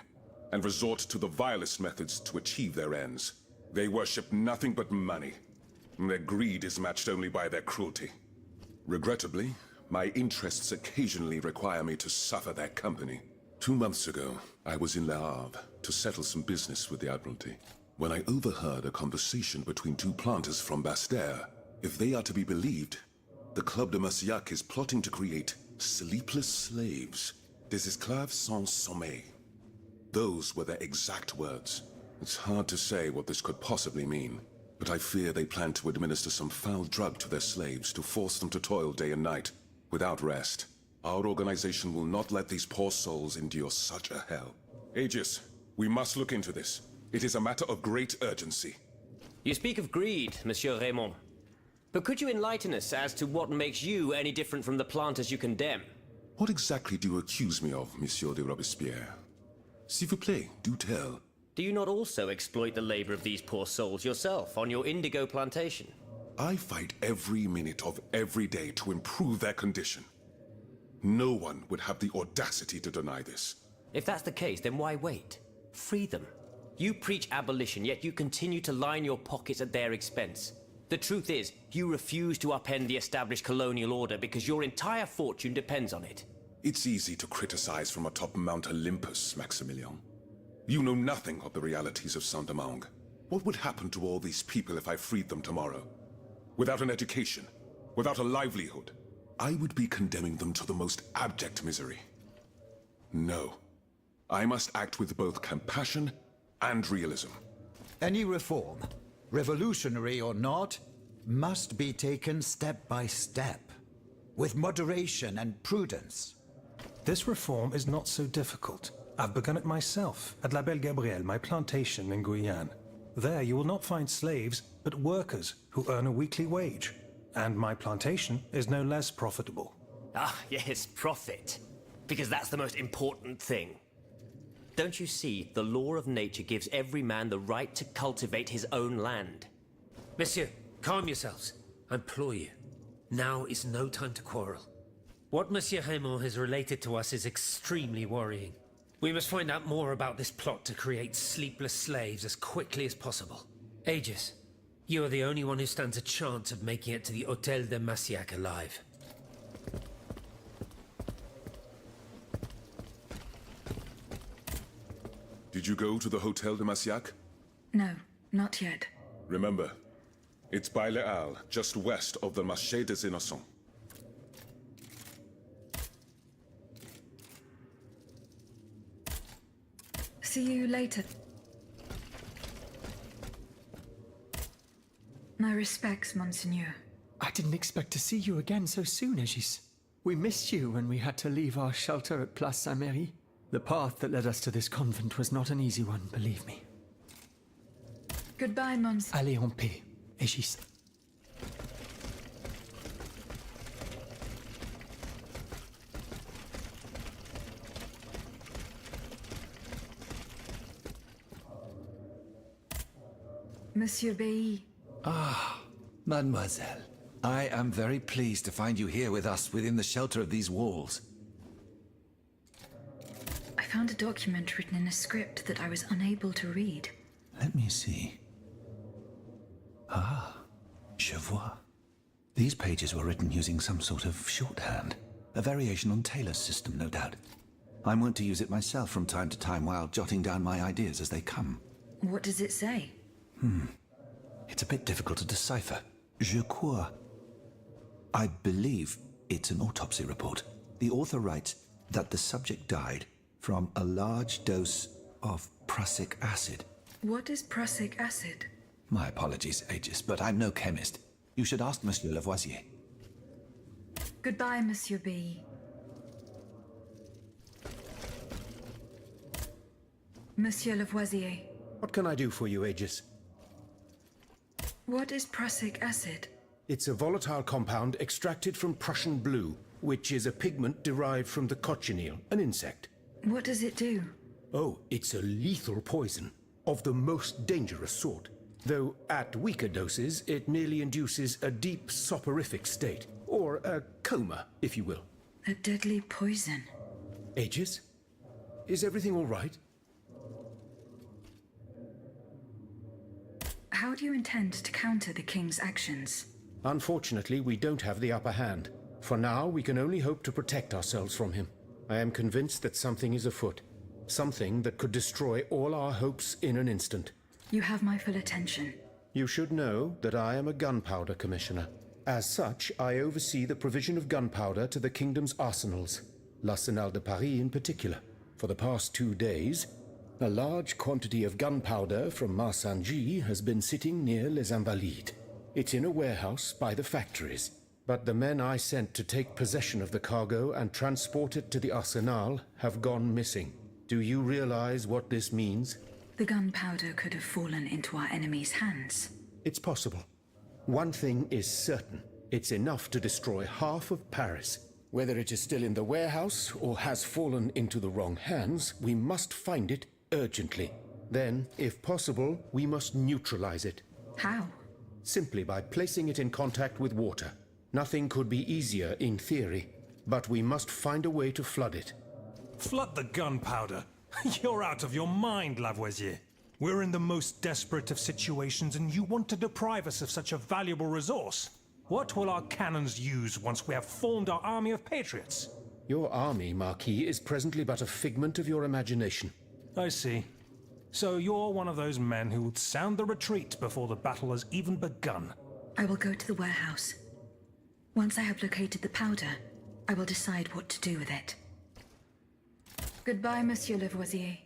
and resort to the vilest methods to achieve their ends. They worship nothing but money, and their greed is matched only by their cruelty. Regrettably, my interests occasionally require me to suffer their company. 2 months ago, I was in Le Havre to settle some business with the Admiralty, when I overheard a conversation between 2 planters from Bastère. If they are to be believed, the Club de Massiac is plotting to create sleepless slaves, des esclaves sans sommeil. Those were their exact words. It's hard to say what this could possibly mean, but I fear they plan to administer some foul drug to their slaves to force them to toil day and night, without rest. Our organization will not let these poor souls endure such a hell. Aegis, we must look into this. It is a matter of great urgency. You speak of greed, Monsieur Raymond. But could you enlighten us as to what makes you any different from the planters you condemn? What exactly do you accuse me of, Monsieur de Robespierre? S'il vous plaît, do tell. Do you not also exploit the labor of these poor souls yourself on your indigo plantation? I fight every minute of every day to improve their condition. No one would have the audacity to deny this. If that's the case, then why wait? Free them. You preach abolition, yet you continue to line your pockets at their expense. The truth is, you refuse to upend the established colonial order because your entire fortune depends on it. It's easy to criticize from atop Mount Olympus, Maximilian. You know nothing of the realities of Saint-Domingue. What would happen to all these people if I freed them tomorrow? Without an education, without a livelihood, I would be condemning them to the most abject misery. No. I must act with both compassion and realism. Any reform, revolutionary or not, must be taken step by step, with moderation and prudence. This reform is not so difficult. I've begun it myself at La Belle Gabrielle, my plantation in Guyane. There you will not find slaves, but workers who earn a weekly wage. And my plantation is no less profitable. Ah, yes, profit. Because that's the most important thing. Don't you see, the law of nature gives every man the right to cultivate his own land. Monsieur, calm yourselves. I implore you. Now is no time to quarrel. What Monsieur Raymond has related to us is extremely worrying. We must find out more about this plot to create sleepless slaves as quickly as possible. Aegis, you are the only one who stands a chance of making it to the Hôtel de Massiac alive. Did you go to the Hotel de Massiac? No, not yet. Remember, it's by Les Halles, just west of the Marché des Innocents. See you later. My respects, Monseigneur. I didn't expect to see you again so soon, Aegis. We missed you when we had to leave our shelter at Place Saint-Merry. The path that led us to this convent was not an easy one, believe me. Goodbye, Monseigneur. Allez en paix, Aegis. Monsieur Bailly. Ah, mademoiselle. I am very pleased to find you here with us within the shelter of these walls. I found a document written in a script that I was unable to read. Let me see. Ah, je vois. These pages were written using some sort of shorthand. A variation on Taylor's system, no doubt. I'm wont to use it myself from time to time while jotting down my ideas as they come. What does it say? It's a bit difficult to decipher. Je crois. I believe it's an autopsy report. The author writes that the subject died from a large dose of prussic acid. What is prussic acid? My apologies, Aegis, but I'm no chemist. You should ask Monsieur Lavoisier. Goodbye, Monsieur B. Monsieur Lavoisier. What can I do for you, Aegis? What is prussic acid? It's a volatile compound extracted from Prussian blue, which is a pigment derived from the cochineal, an insect. What does it do? Oh, it's a lethal poison, of the most dangerous sort. Though at weaker doses, it merely induces a deep soporific state, or a coma, if you will. A deadly poison. Aegis? Is everything all right? How do you intend to counter the King's actions? Unfortunately, we don't have the upper hand. For now, we can only hope to protect ourselves from him. I am convinced that something is afoot. Something that could destroy all our hopes in an instant. You have my full attention. You should know that I am a gunpowder commissioner. As such, I oversee the provision of gunpowder to the kingdom's arsenals, l'Arsenal de Paris in particular. For the past 2 days, a large quantity of gunpowder from Marsangy has been sitting near Les Invalides. It's in a warehouse by the factories. But the men I sent to take possession of the cargo and transport it to the Arsenal have gone missing. Do you realize what this means? The gunpowder could have fallen into our enemy's hands. It's possible. One thing is certain. It's enough to destroy half of Paris. Whether it is still in the warehouse or has fallen into the wrong hands, we must find it urgently. Then, if possible, we must neutralize it. How? Simply by placing it in contact with water. Nothing could be easier in theory, but we must find a way to flood it. Flood the gunpowder? You're out of your mind, Lavoisier. We're in the most desperate of situations, and you want to deprive us of such a valuable resource. What will our cannons use once we have formed our army of patriots? Your army, Marquis, is presently but a figment of your imagination. I see. So you're one of those men who would sound the retreat before the battle has even begun. I will go to the warehouse. Once I have located the powder, I will decide what to do with it. Goodbye, Monsieur Lavoisier.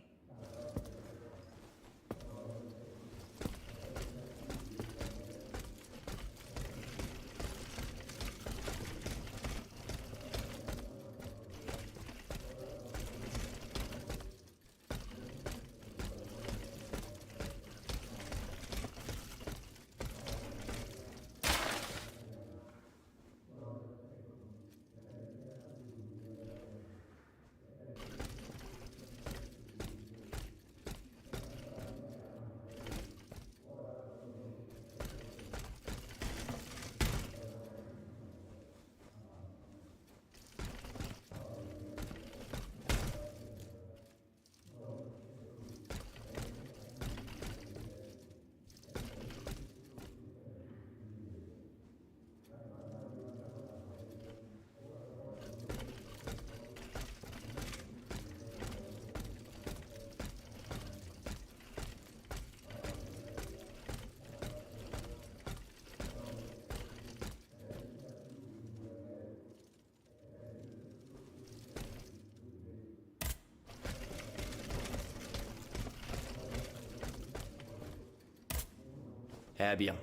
Eh bien.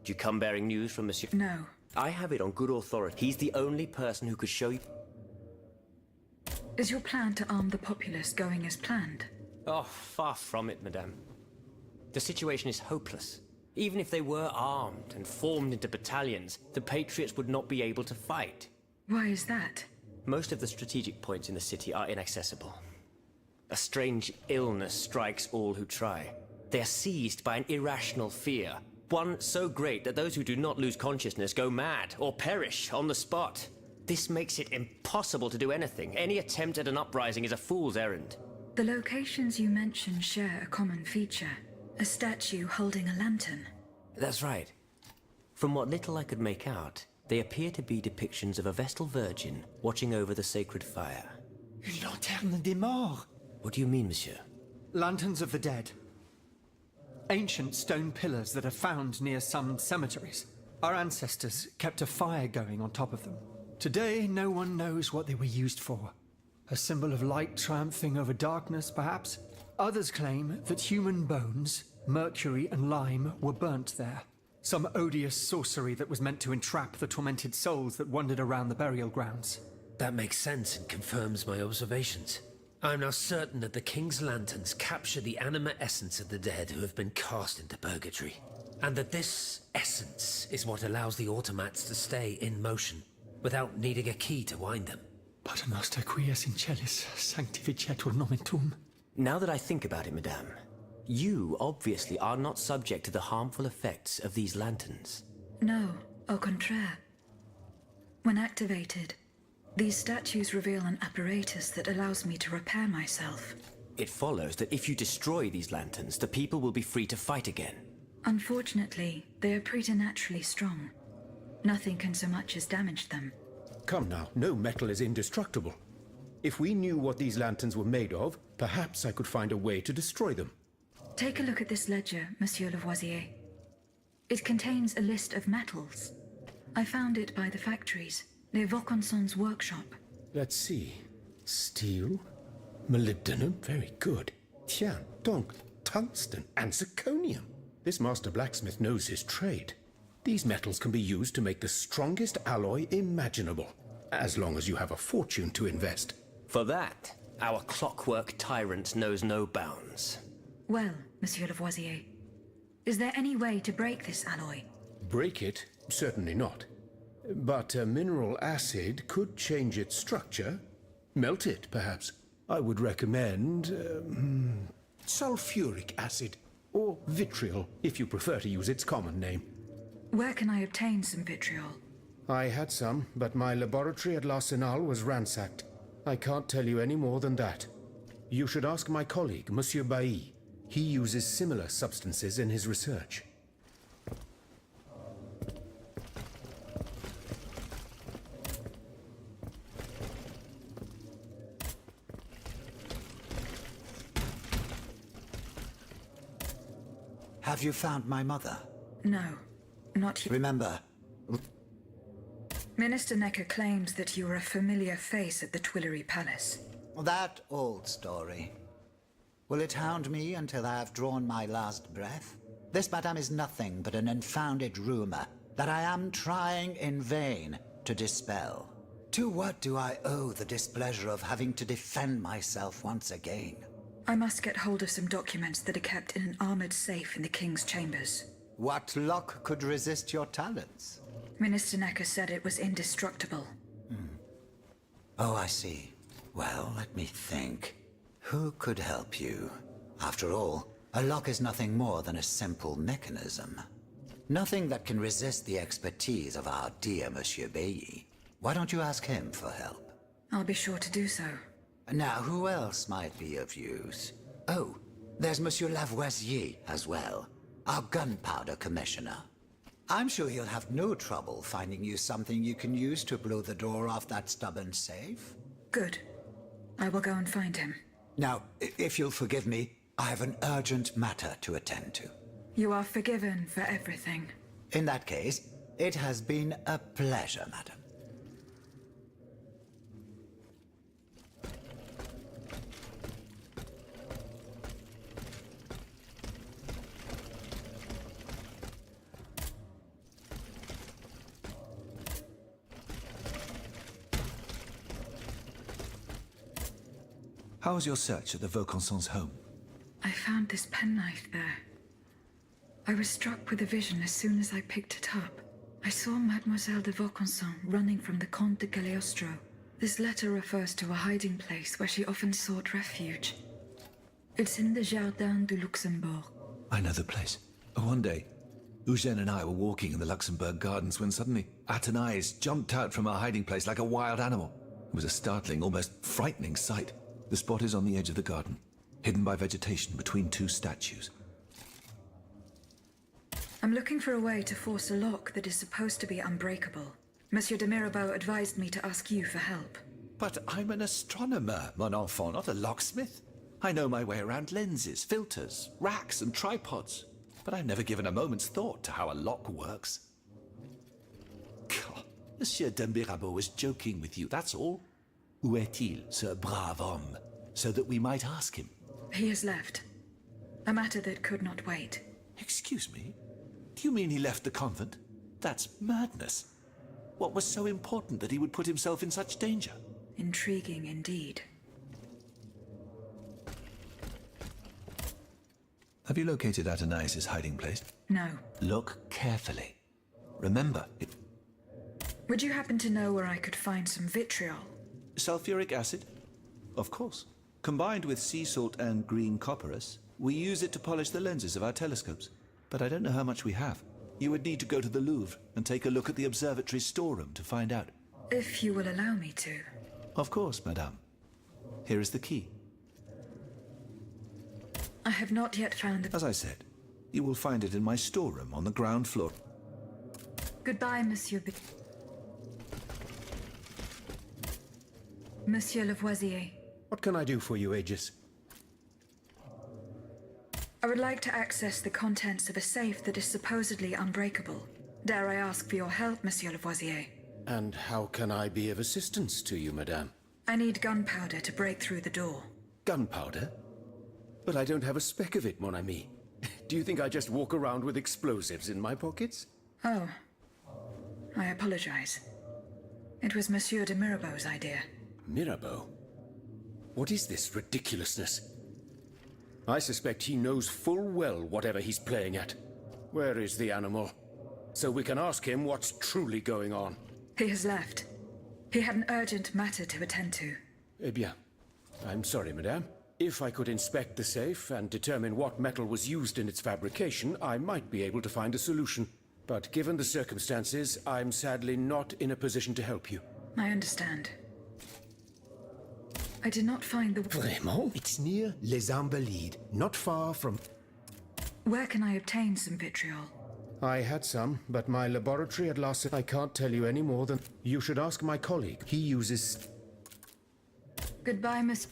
Do you come bearing news from Monsieur? No. I have it on good authority. He's the only person who could show you... Is your plan to arm the populace going as planned? Oh, far from it, madame. The situation is hopeless. Even if they were armed and formed into battalions, the Patriots would not be able to fight. Why is that? Most of the strategic points in the city are inaccessible. A strange illness strikes all who try. They are seized by an irrational fear, one so great that those who do not lose consciousness go mad or perish on the spot. This makes it impossible to do anything. Any attempt at an uprising is a fool's errand. The locations you mention share a common feature. A statue holding a lantern. That's right. From what little I could make out, they appear to be depictions of a Vestal Virgin watching over the sacred fire. Une lanterne des morts! What do you mean, monsieur? Lanterns of the dead. Ancient stone pillars that are found near some cemeteries. Our ancestors kept a fire going on top of them. Today, no one knows what they were used for. A symbol of light triumphing over darkness, perhaps? Others claim that human bones, mercury and lime, were burnt there. Some odious sorcery that was meant to entrap the tormented souls that wandered around the burial grounds. That makes sense and confirms my observations. I'm now certain that the King's lanterns capture the anima essence of the dead who have been cast into purgatory, and that this essence is what allows the automats to stay in motion, without needing a key to wind them. Pater noster quies in celis sanctificetur nomen tuum. Now that I think about it, madame, you obviously are not subject to the harmful effects of these lanterns. No, au contraire. When activated, these statues reveal an apparatus that allows me to repair myself. It follows that if you destroy these lanterns, the people will be free to fight again. Unfortunately, they are preternaturally strong. Nothing can so much as damage them. Come now, no metal is indestructible. If we knew what these lanterns were made of, perhaps I could find a way to destroy them. Take a look at this ledger, Monsieur Lavoisier. It contains a list of metals. I found it by the factories, near Vaucanson's workshop. Let's see. Steel, molybdenum, very good. Tiens, donc, tungsten and zirconium. This master blacksmith knows his trade. These metals can be used to make the strongest alloy imaginable, as long as you have a fortune to invest. For that, our clockwork tyrant knows no bounds. Well, Monsieur Lavoisier, is there any way to break this alloy? Break it? Certainly not. But a mineral acid could change its structure. Melt it, perhaps. I would recommend sulfuric acid, or vitriol, if you prefer to use its common name. Where can I obtain some vitriol? I had some, but my laboratory at L'Arsenal was ransacked. I can't tell you any more than that. You should ask my colleague, Monsieur Bailly. He uses similar substances in his research. Have you found my mother? No, not yet. Remember, Minister Necker claims that you were a familiar face at the Tuileries Palace. that old story. Will it hound me until I have drawn my last breath? This, madame, is nothing but an unfounded rumor that I am trying in vain to dispel. To what do I owe the displeasure of having to defend myself once again? I must get hold of some documents that are kept in an armored safe in the King's chambers. What luck could resist your talents? Minister Necker said it was indestructible. Oh, I see. Well, let me think. Who could help you? After all, a lock is nothing more than a simple mechanism. Nothing that can resist the expertise of our dear Monsieur Bailly. Why don't you ask him for help? I'll be sure to do so. Now, who else might be of use? Oh, there's Monsieur Lavoisier as well, our gunpowder commissioner. I'm sure he'll have no trouble finding you something you can use to blow the door off that stubborn safe. Good. I will go and find him. Now, if you'll forgive me, I have an urgent matter to attend to. You are forgiven for everything. In that case, it has been a pleasure, madam. How was your search at the Vaucansons' home? I found this penknife there. I was struck with a vision as soon as I picked it up. I saw Mademoiselle de Vaucanson running from the Comte de Cagliostro. This letter refers to a hiding place where she often sought refuge. It's in the Jardin du Luxembourg. I know the place. One day, Eugène and I were walking in the Luxembourg gardens when suddenly Athénaïs jumped out from our hiding place like a wild animal. It was a startling, almost frightening sight. The spot is on the edge of the garden, hidden by vegetation between two statues. I'm looking for a way to force a lock that is supposed to be unbreakable. Monsieur de Mirabeau advised me to ask you for help. But I'm an astronomer, mon enfant, not a locksmith. I know my way around lenses, filters, racks and tripods. But I've never given a moment's thought to how a lock works. God, Monsieur de Mirabeau was joking with you, that's all. Où est-il, ce brave homme? So that we might ask him. He has left. A matter that could not wait. Excuse me? Do you mean he left the convent? That's madness. What was so important that he would put himself in such danger? Intriguing indeed. Have you located Adonais' hiding place? No. Look carefully. Remember, it... Would you happen to know where I could find some vitriol? Sulfuric acid? Of course. Combined with sea salt and green copperas, we use it to polish the lenses of our telescopes. But I don't know how much we have. You would need to go to the Louvre and take a look at the observatory's storeroom to find out. If you will allow me to. Of course, madame. Here is the key. I have not yet found the... As I said, you will find it in my storeroom on the ground floor. Goodbye, Monsieur Monsieur Lavoisier. What can I do for you, Aegis? I would like to access the contents of a safe that is supposedly unbreakable. Dare I ask for your help, Monsieur Lavoisier? And how can I be of assistance to you, madame? I need gunpowder to break through the door. Gunpowder? But I don't have a speck of it, mon ami. Do you think I just walk around with explosives in my pockets? Oh. I apologize. It was Monsieur de Mirabeau's idea. Mirabeau? What is this ridiculousness? I suspect he knows full well whatever he's playing at. Where is the animal? So we can ask him what's truly going on. He has left. He had an urgent matter to attend to. Eh bien. I'm sorry, madame. If I could inspect the safe and determine what metal was used in its fabrication, I might be able to find a solution. But given the circumstances, I'm sadly not in a position to help you. I understand. I did not find the... Vraiment? It's near Les Invalides, not far from... Where can I obtain some vitriol? I had some, but my laboratory had lost it. I can't tell you any more than... You should ask my colleague. He uses... Goodbye, Miss...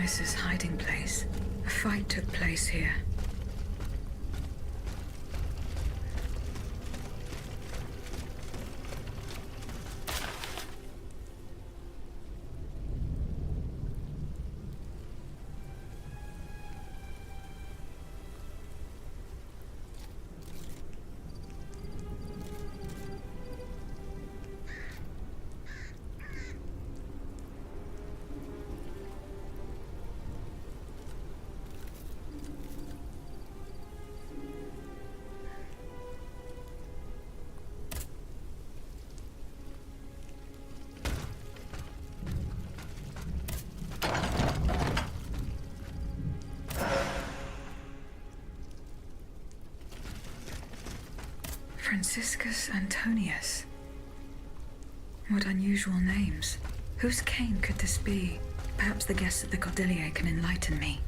Artemis's hiding place. A fight took place here. Franciscus Antonius. What unusual names. Whose cane could this be? Perhaps the guests at the Cordelier can enlighten me.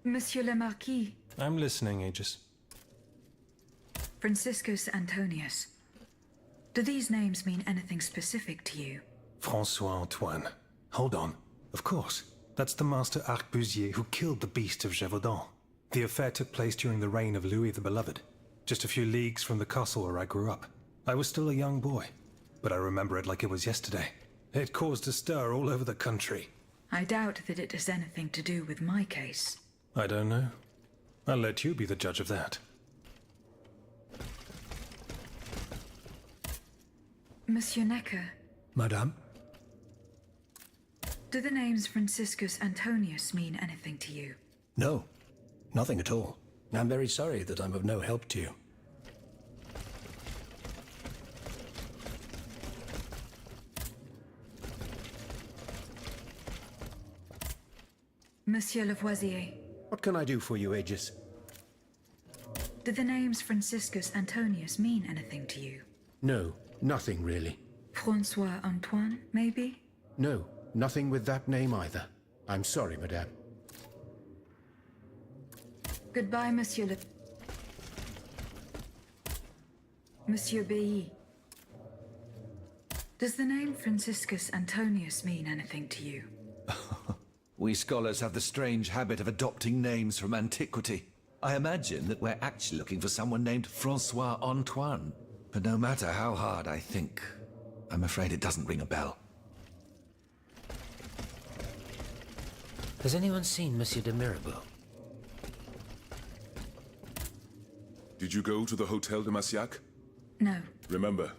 Monsieur le Marquis. I'm listening, Aegis. Franciscus Antonius. Do these names mean anything specific to you? Francois Antoine. Hold on. Of course. That's the master arquebusier who killed the beast of Gévaudan. The affair took place during the reign of Louis the Beloved, just a few leagues from the castle where I grew up. I was still a young boy, but I remember it like it was yesterday. It caused a stir all over the country. I doubt that it has anything to do with my case. I don't know. I'll let you be the judge of that. Monsieur Necker, Madame? do the names Franciscus Antonius mean anything to you? No, nothing at all. I'm very sorry that I'm of no help to you. Monsieur Lavoisier, What can I do for you, Aegis? do the names Franciscus Antonius mean anything to you? No, nothing really. Francois Antoine, maybe? No, nothing with that name either. I'm sorry, madame. Goodbye, Monsieur Monsieur Bailly. Does the name Franciscus Antonius mean anything to you? We scholars have the strange habit of adopting names from antiquity. I imagine that we're actually looking for someone named Francois Antoine. But no matter how hard I think, I'm afraid it doesn't ring a bell. Has anyone seen Monsieur de Mirabeau? Did you go to the Hotel de Massiac? No. Remember,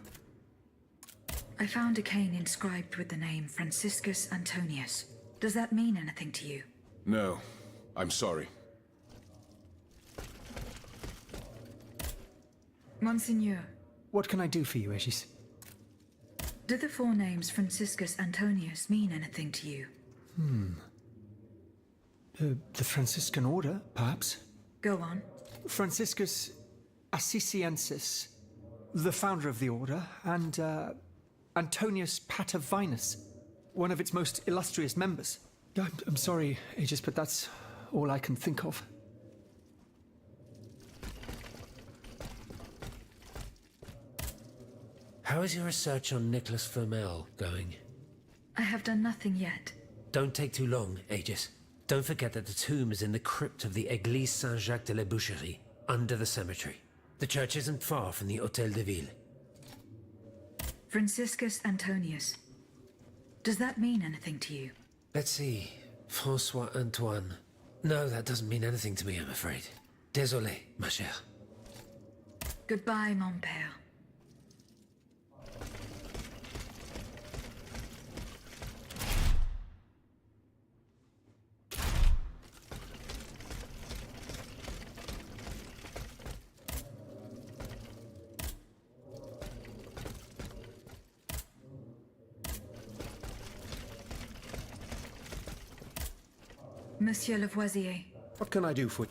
I found a cane inscribed with the name Franciscus Antonius. Does that mean anything to you? no. I'm sorry. Monseigneur, What can I do for you, Aegis? do the four names Franciscus Antonius mean anything to you? The Franciscan Order, perhaps? Go on. Franciscus Assisiensis, the founder of the order, and Antonius Patavinus, one of its most illustrious members. I'm sorry, Aegis, but that's all I can think of. How is your research on Nicholas Flamel going? I have done nothing yet. Don't take too long, Aegis. Don't forget that the tomb is in the crypt of the Église Saint-Jacques de la Boucherie, under the cemetery. The church isn't far from the Hôtel de Ville. Franciscus Antonius. Does that mean anything to you? Let's see. Francois Antoine. No, that doesn't mean anything to me, I'm afraid. Désolé, ma chère. Goodbye, mon père. Monsieur Lavoisier. What can I do for you?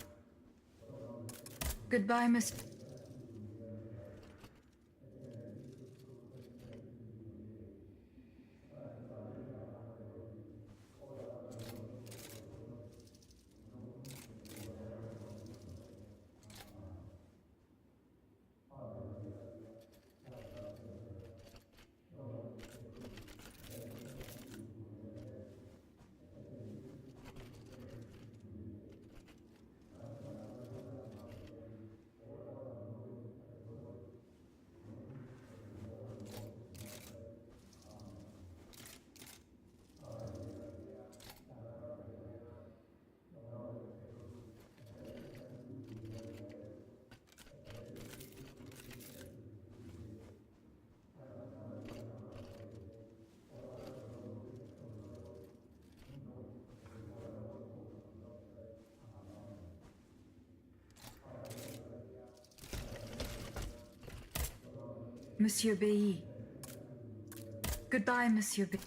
Goodbye, Miss... Monsieur B. Goodbye, Monsieur B.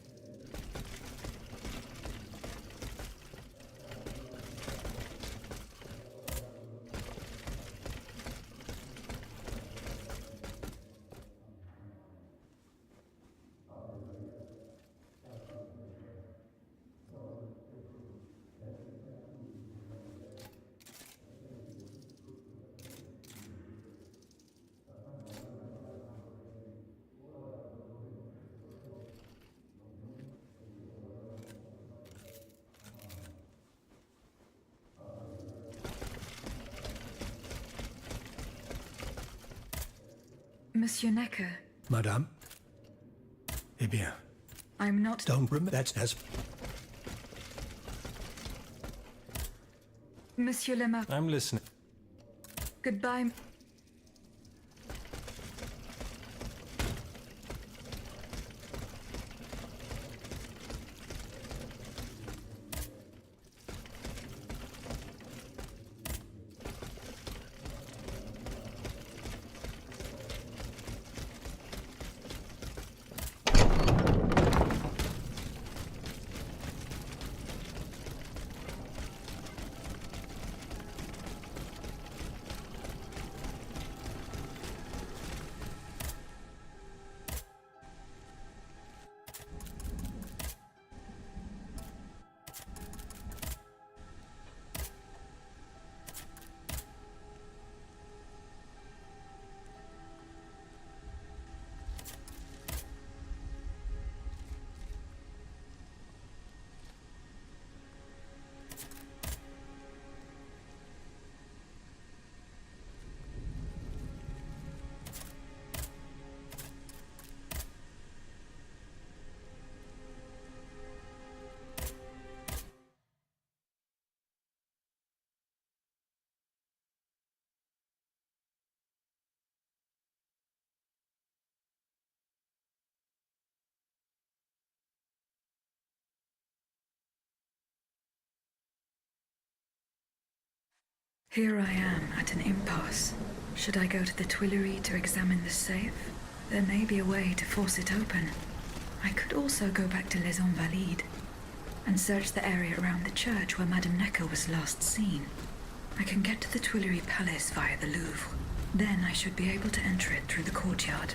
Monsieur Necker. Madame? Eh bien. I'm not... Don't remember that's as... Monsieur Lemar. I'm listening. Goodbye. Here I am at an impasse. Should I go to the Tuileries to examine the safe? There may be a way to force it open. I could also go back to Les Invalides and search the area around the church where Madame Necker was last seen. I can get to the Tuileries Palace via the Louvre. Then I should be able to enter it through the courtyard.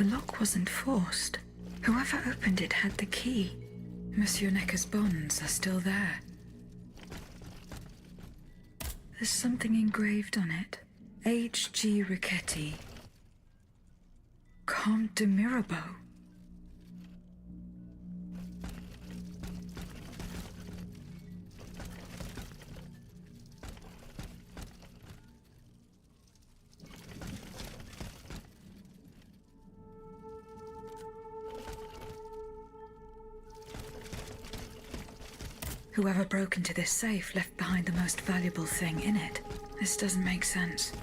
The lock wasn't forced. Whoever opened it had the key. Monsieur Necker's bonds are still there. There's something engraved on it. H.G. Riquetti. Comte de Mirabeau. Whoever broke into this safe left behind the most valuable thing in it. This doesn't make sense.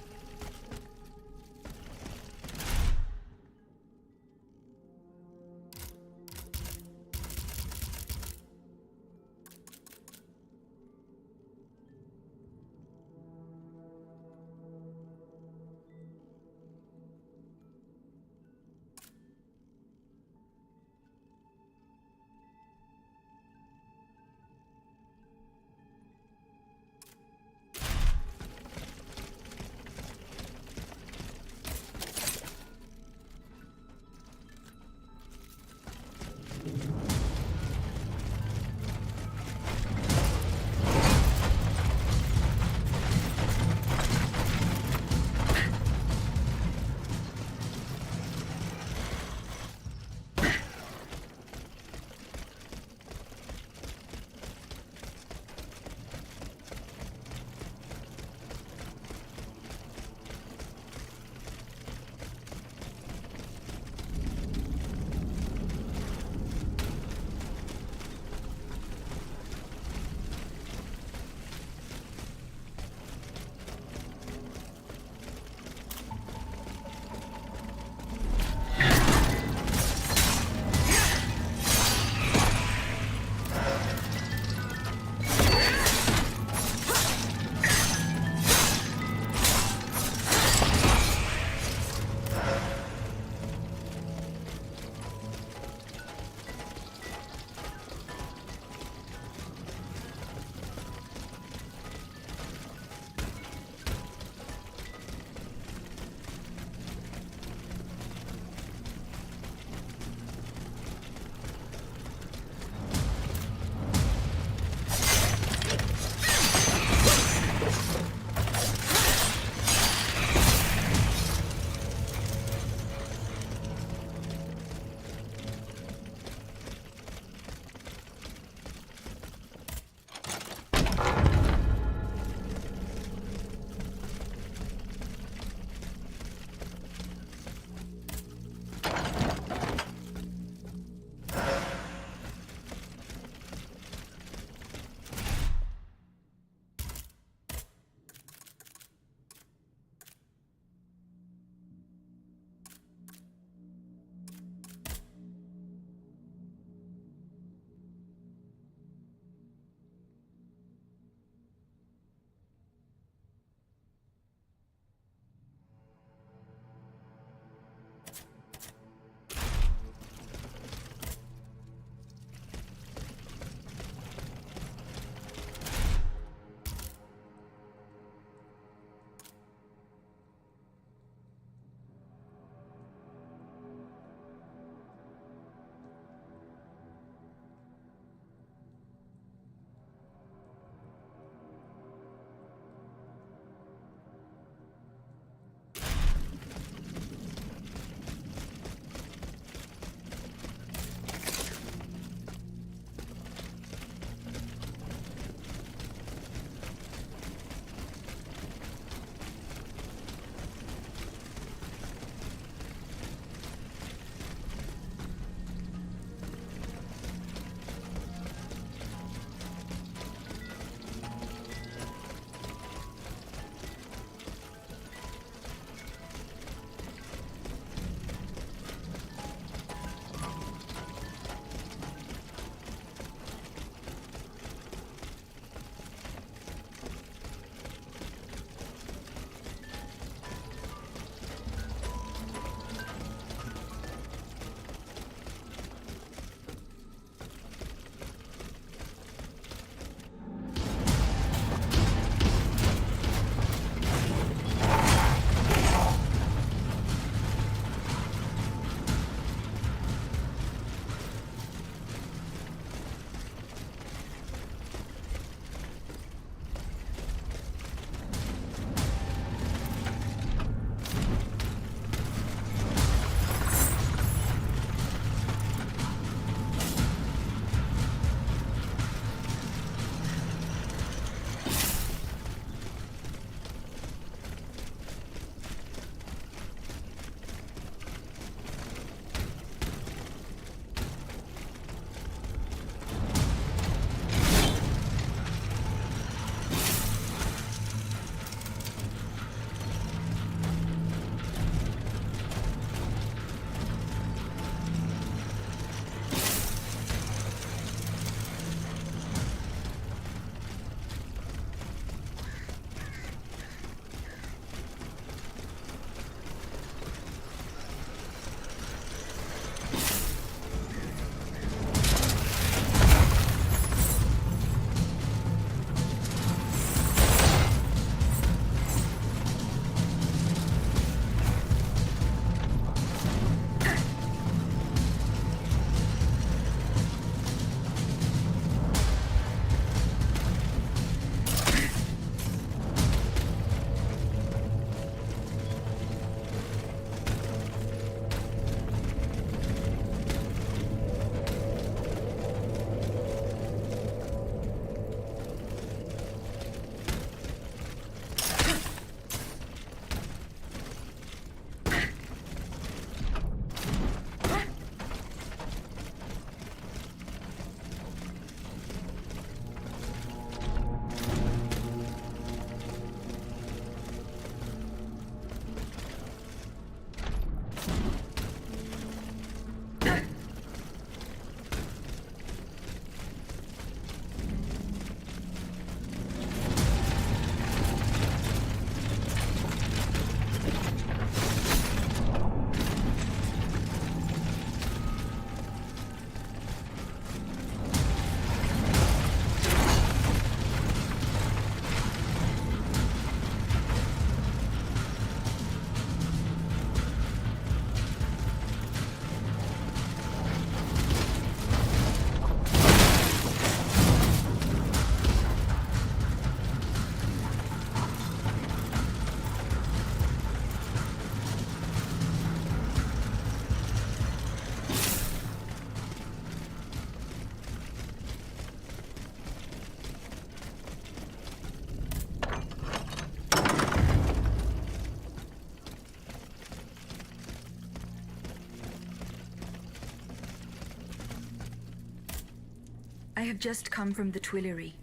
have just come from the Tuileries.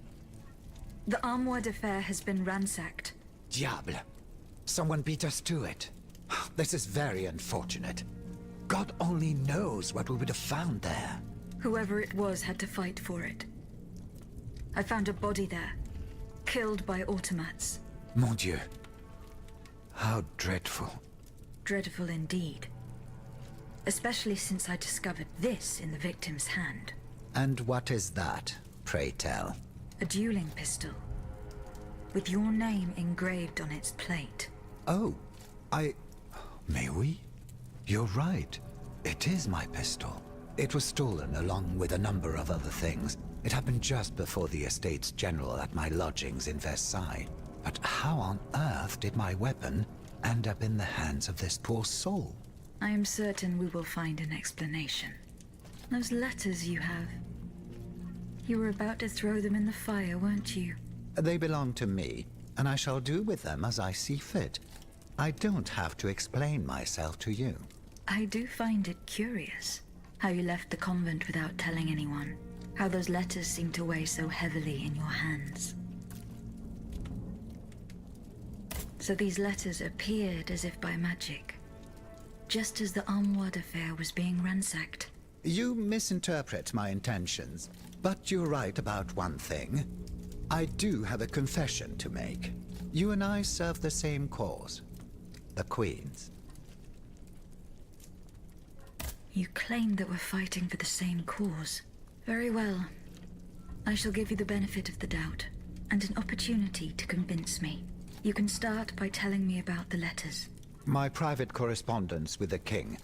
The Armoire de Fer has been ransacked. Diable. Someone beat us to it. This is very unfortunate. God only knows what we would have found there. Whoever it was had to fight for it. I found a body there, killed by automats. Mon Dieu. How dreadful. Dreadful indeed. Especially since I discovered this in the victim's hand. And what is that, pray tell? A dueling pistol. With your name engraved on its plate. Oh, May we? You're right. It is my pistol. It was stolen along with a number of other things. It happened just before the Estates General at my lodgings in Versailles. But how on earth did my weapon end up in the hands of this poor soul? I am certain we will find an explanation. Those letters you have. You were about to throw them in the fire, weren't you? They belong to me, and I shall do with them as I see fit. I don't have to explain myself to you. I do find it curious how you left the convent without telling anyone. How those letters seem to weigh so heavily in your hands. So these letters appeared as if by magic, just as the Armoire de Fer was being ransacked. You misinterpret my intentions, but you're right about one thing. I do have a confession to make. You and I serve the same cause. The Queen's. You claim that we're fighting for the same cause. Very well. I shall give you the benefit of the doubt, and an opportunity to convince me. You can start by telling me about the letters. My private correspondence with the King.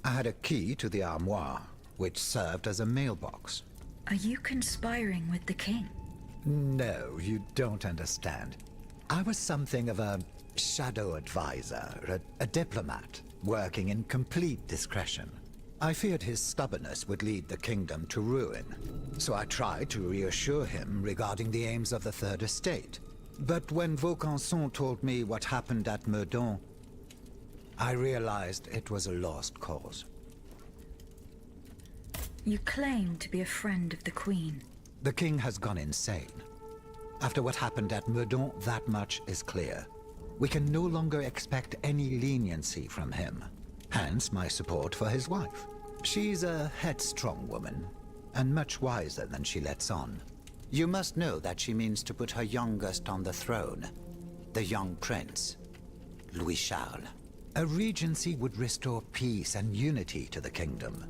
I had a key to the armoire, which served as a mailbox. Are you conspiring with the King? No, you don't understand. I was something of a shadow advisor, a diplomat, working in complete discretion. I feared his stubbornness would lead the kingdom to ruin, so I tried to reassure him regarding the aims of the Third Estate. But when Vaucanson told me what happened at Meudon, I realized it was a lost cause. You claim to be a friend of the Queen. The King has gone insane. After what happened at Meudon, that much is clear. We can no longer expect any leniency from him. Hence my support for his wife. She's a headstrong woman, and much wiser than she lets on. You must know that she means to put her youngest on the throne, the young prince, Louis Charles. A regency would restore peace and unity to the kingdom.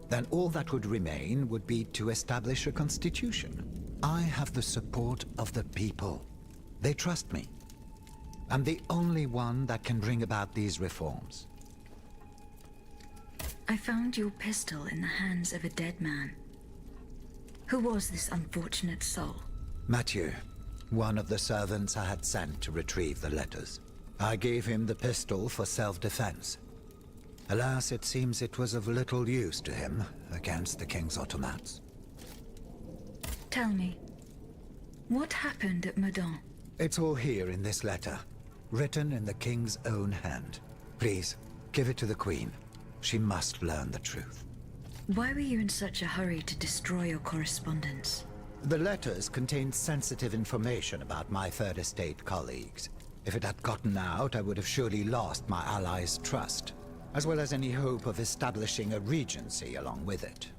Then all that would remain would be to establish a constitution. I have the support of the people. They trust me. I'm the only one that can bring about these reforms. I found your pistol in the hands of a dead man. Who was this unfortunate soul? Mathieu, one of the servants I had sent to retrieve the letters. I gave him the pistol for self-defense. Alas, it seems it was of little use to him against the King's automats. Tell me, what happened at Meudon? It's all here in this letter, written in the King's own hand. Please, give it to the Queen. She must learn the truth. Why were you in such a hurry to destroy your correspondence? The letters contained sensitive information about my Third Estate colleagues. If it had gotten out, I would have surely lost my allies' trust, as well as any hope of establishing a regency along with it.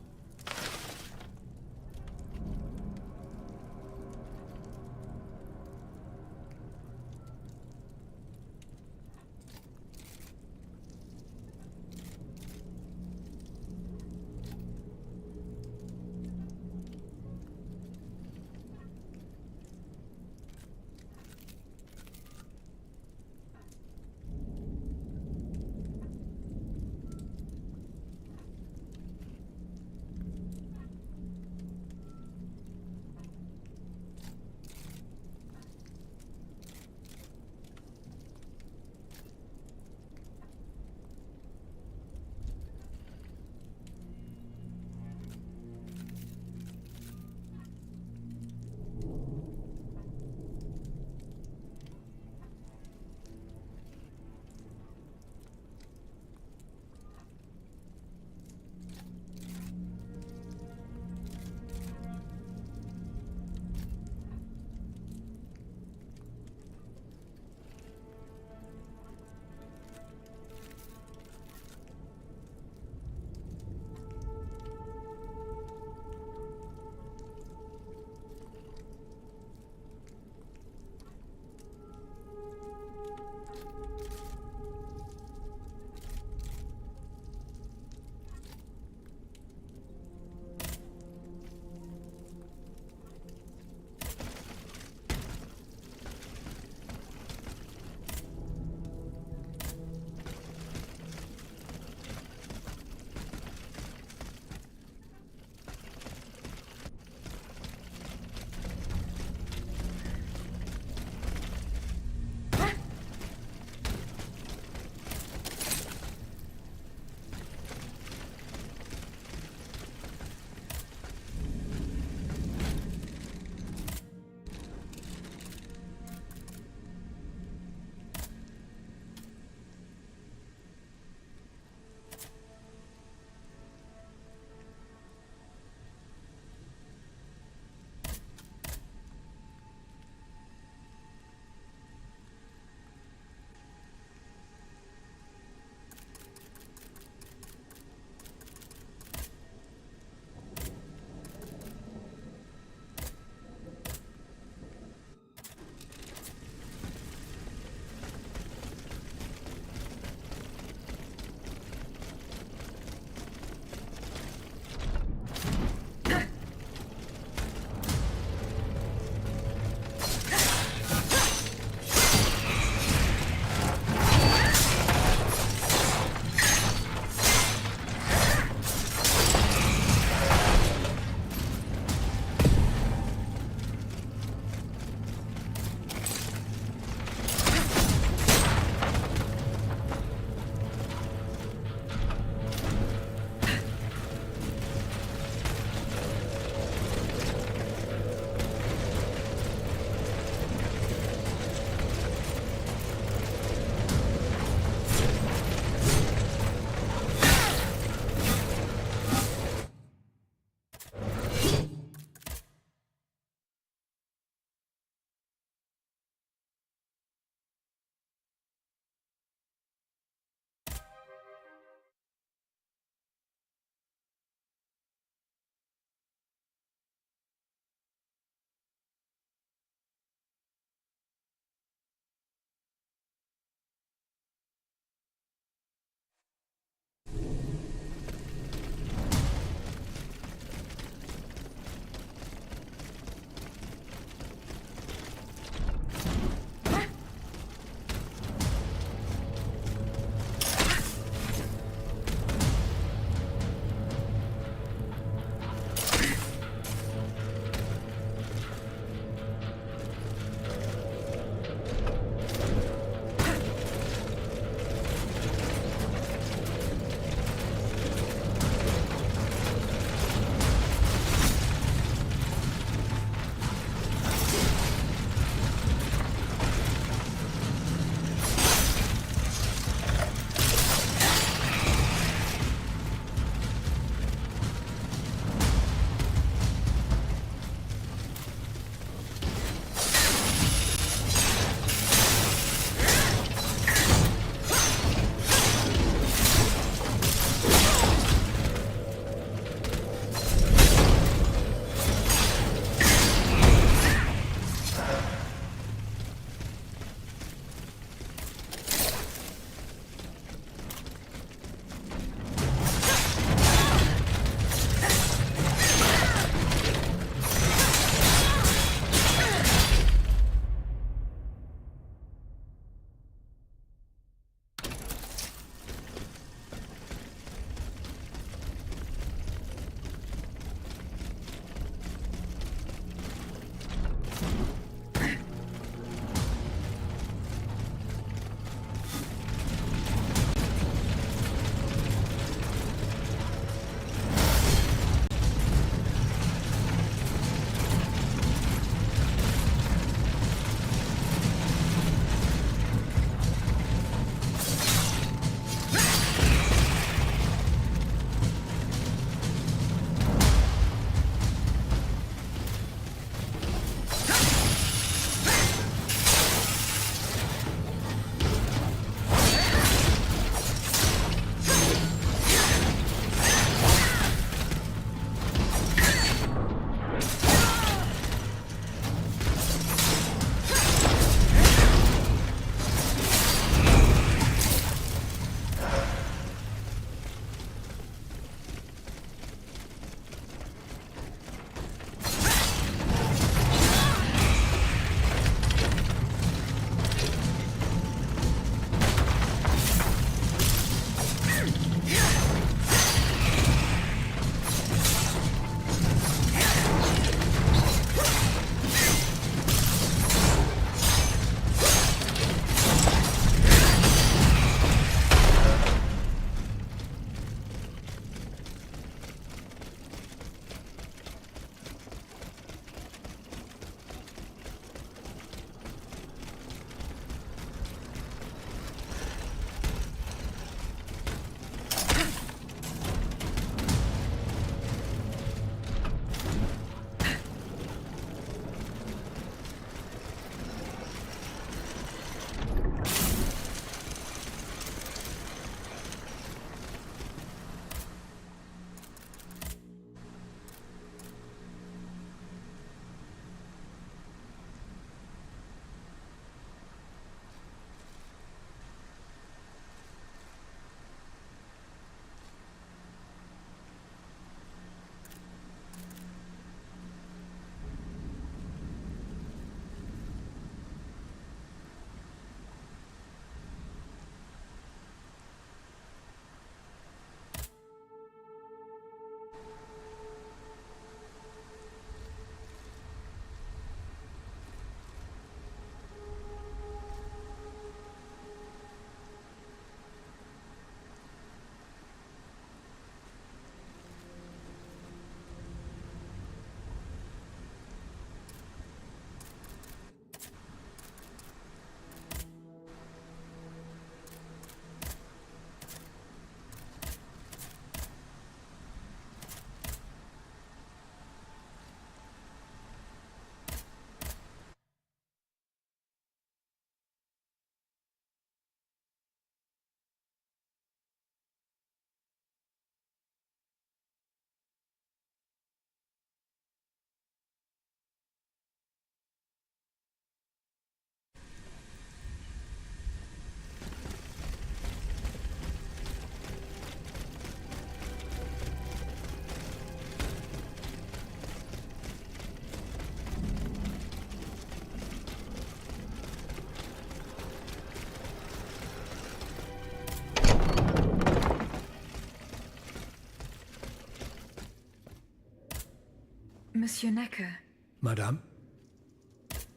Monsieur Necker. Madame?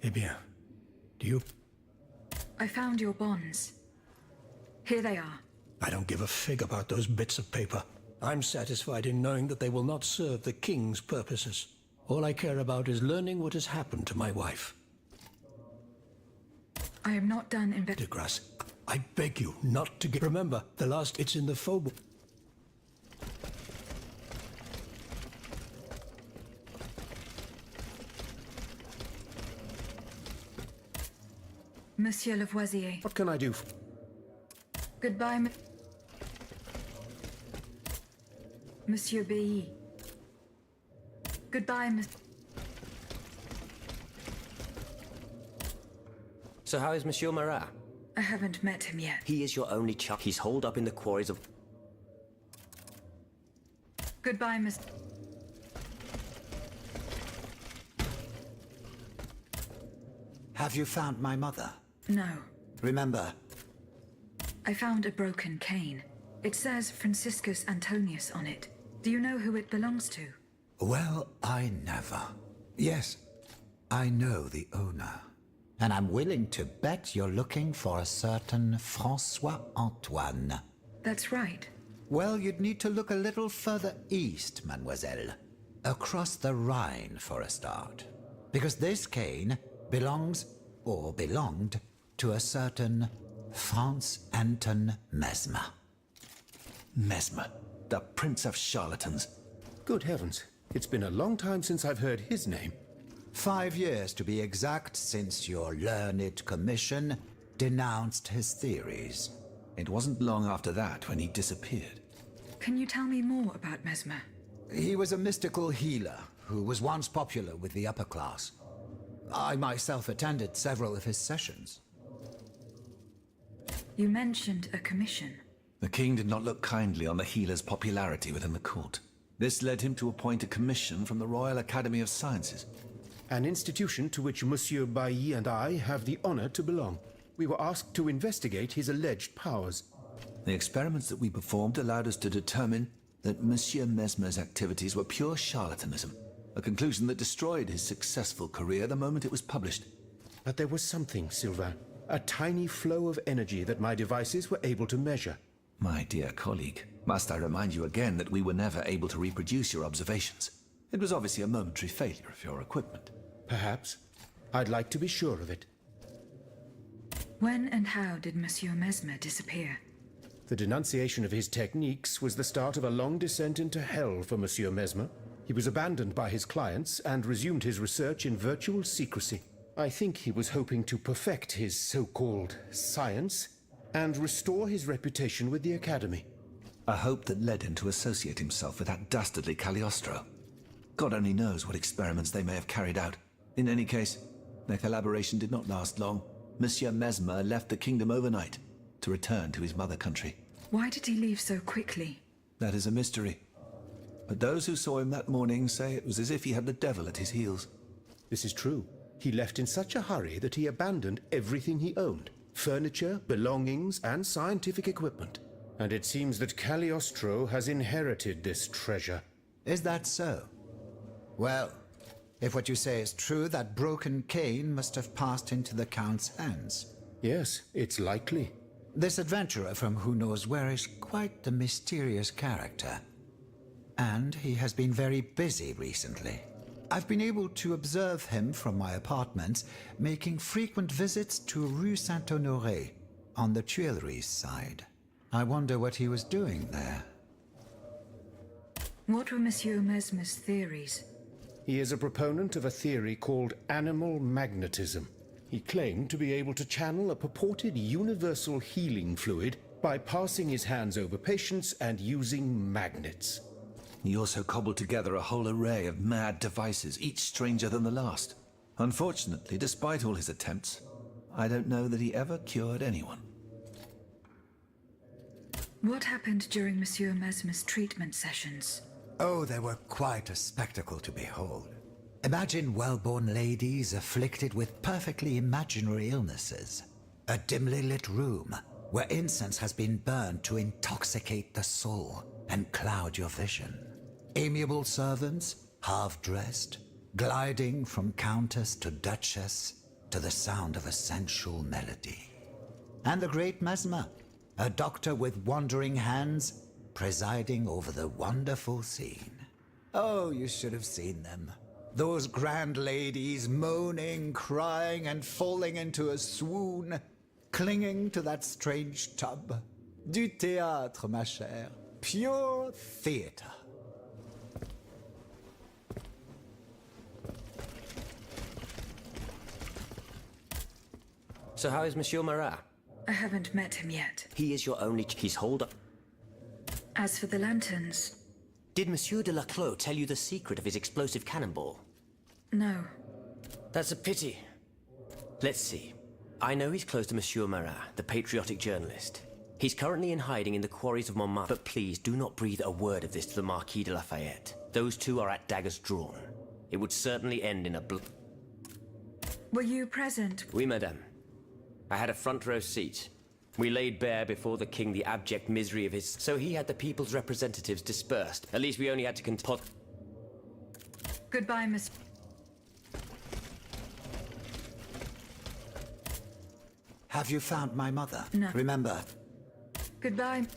Eh bien, do you... I found your bonds. Here they are. I don't give a fig about those bits of paper. I'm satisfied in knowing that they will not serve the King's purposes. All I care about is learning what has happened to my wife. I am not done De Grasse, I beg you not to get... Remember, the last... It's in the Faubourg... Monsieur Lavoisier. What can I do? Goodbye, Monsieur B. Goodbye, Miss... So how is Monsieur Marat? I haven't met him yet. He is your only child. He's holed up in the quarries of... Goodbye, Miss... Have you found my mother? No. Remember, I found a broken cane. It says Franciscus Antonius on it. Do you know who it belongs to? well, I never. Yes, I know the owner. And I'm willing to bet you're looking for a certain François Antoine. That's right. Well, you'd need to look a little further east, mademoiselle. Across the Rhine for a start. Because this cane belongs, or belonged, to a certain Franz Anton Mesmer. Mesmer, the prince of charlatans. Good heavens, it's been a long time since I've heard his name. 5 years to be exact since your learned commission denounced his theories. It wasn't long after that when he disappeared. Can you tell me more about Mesmer? He was a mystical healer who was once popular with the upper class. I myself attended several of his sessions. You mentioned a commission. The king did not look kindly on the healer's popularity within the court. This led him to appoint a commission from the Royal Academy of Sciences. An institution to which Monsieur Bailly and I have the honor to belong. We were asked to investigate his alleged powers. The experiments that we performed allowed us to determine that Monsieur Mesmer's activities were pure charlatanism, a conclusion that destroyed his successful career the moment it was published. But there was something, Sylvain, a tiny flow of energy that my devices were able to measure. My dear colleague, must I remind you again that we were never able to reproduce your observations? It was obviously a momentary failure of your equipment. Perhaps. I'd like to be sure of it. When and how did Monsieur Mesmer disappear? The denunciation of his techniques was the start of a long descent into hell for Monsieur Mesmer. He was abandoned by his clients and resumed his research in virtual secrecy. I think he was hoping to perfect his so-called science and restore his reputation with the Academy. A hope that led him to associate himself with that dastardly Cagliostro. God only knows what experiments they may have carried out. In any case, their collaboration did not last long. Monsieur Mesmer left the kingdom overnight to return to his mother country. Why did he leave so quickly? That is a mystery. But those who saw him that morning say it was as if he had the devil at his heels. This is true. He left in such a hurry that he abandoned everything he owned. Furniture, belongings, and scientific equipment. And it seems that Cagliostro has inherited this treasure. Is that so? Well, if what you say is true, that broken cane must have passed into the Count's hands. Yes, it's likely. This adventurer from who knows where is quite a mysterious character. And he has been very busy recently. I've been able to observe him from my apartments, making frequent visits to Rue Saint-Honoré, on the Tuileries side. I wonder what he was doing there. What were Monsieur Mesmer's theories? He is a proponent of a theory called animal magnetism. He claimed to be able to channel a purported universal healing fluid by passing his hands over patients and using magnets. He also cobbled together a whole array of mad devices, each stranger than the last. Unfortunately, despite all his attempts, I don't know that he ever cured anyone. What happened during Monsieur Mesmer's treatment sessions? Oh, they were quite a spectacle to behold. Imagine well-born ladies afflicted with perfectly imaginary illnesses. A dimly lit room where incense has been burned to intoxicate the soul and cloud your vision. Amiable servants, half-dressed, gliding from countess to duchess to the sound of a sensual melody. And the great Mesmer, a doctor with wandering hands, presiding over the wonderful scene. Oh, you should have seen them. Those grand ladies moaning, crying, and falling into a swoon, clinging to that strange tub. Du théâtre, ma chère. Pure theatre. So how is Monsieur Marat? I haven't met him yet. He is your only... He's holed up. As for the lanterns... Did Monsieur de Laclos tell you the secret of his explosive cannonball? No. That's a pity. Let's see. I know he's close to Monsieur Marat, the patriotic journalist. He's currently in hiding in the quarries of Montmartre, but please do not breathe a word of this to the Marquis de Lafayette. Those two are at daggers drawn. It would certainly end in a Were you present? Oui, madame. I had a front row seat. We laid bare before the king the abject misery of his... So he had the people's representatives dispersed. At least we only had to Goodbye, Miss... Have you found my mother? No. Remember... Goodbye.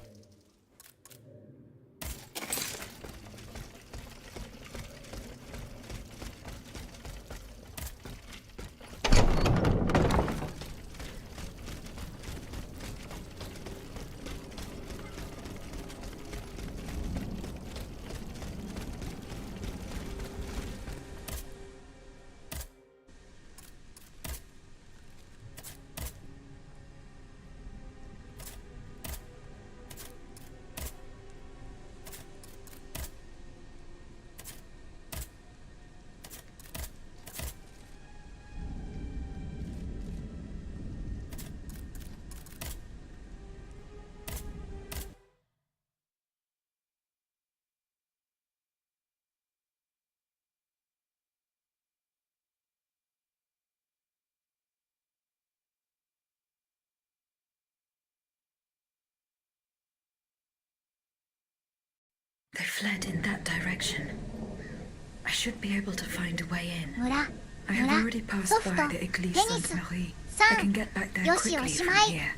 They fled in that direction. I should be able to find a way in. I have already passed by the Église Sainte-Marie. I can get back there quickly from here.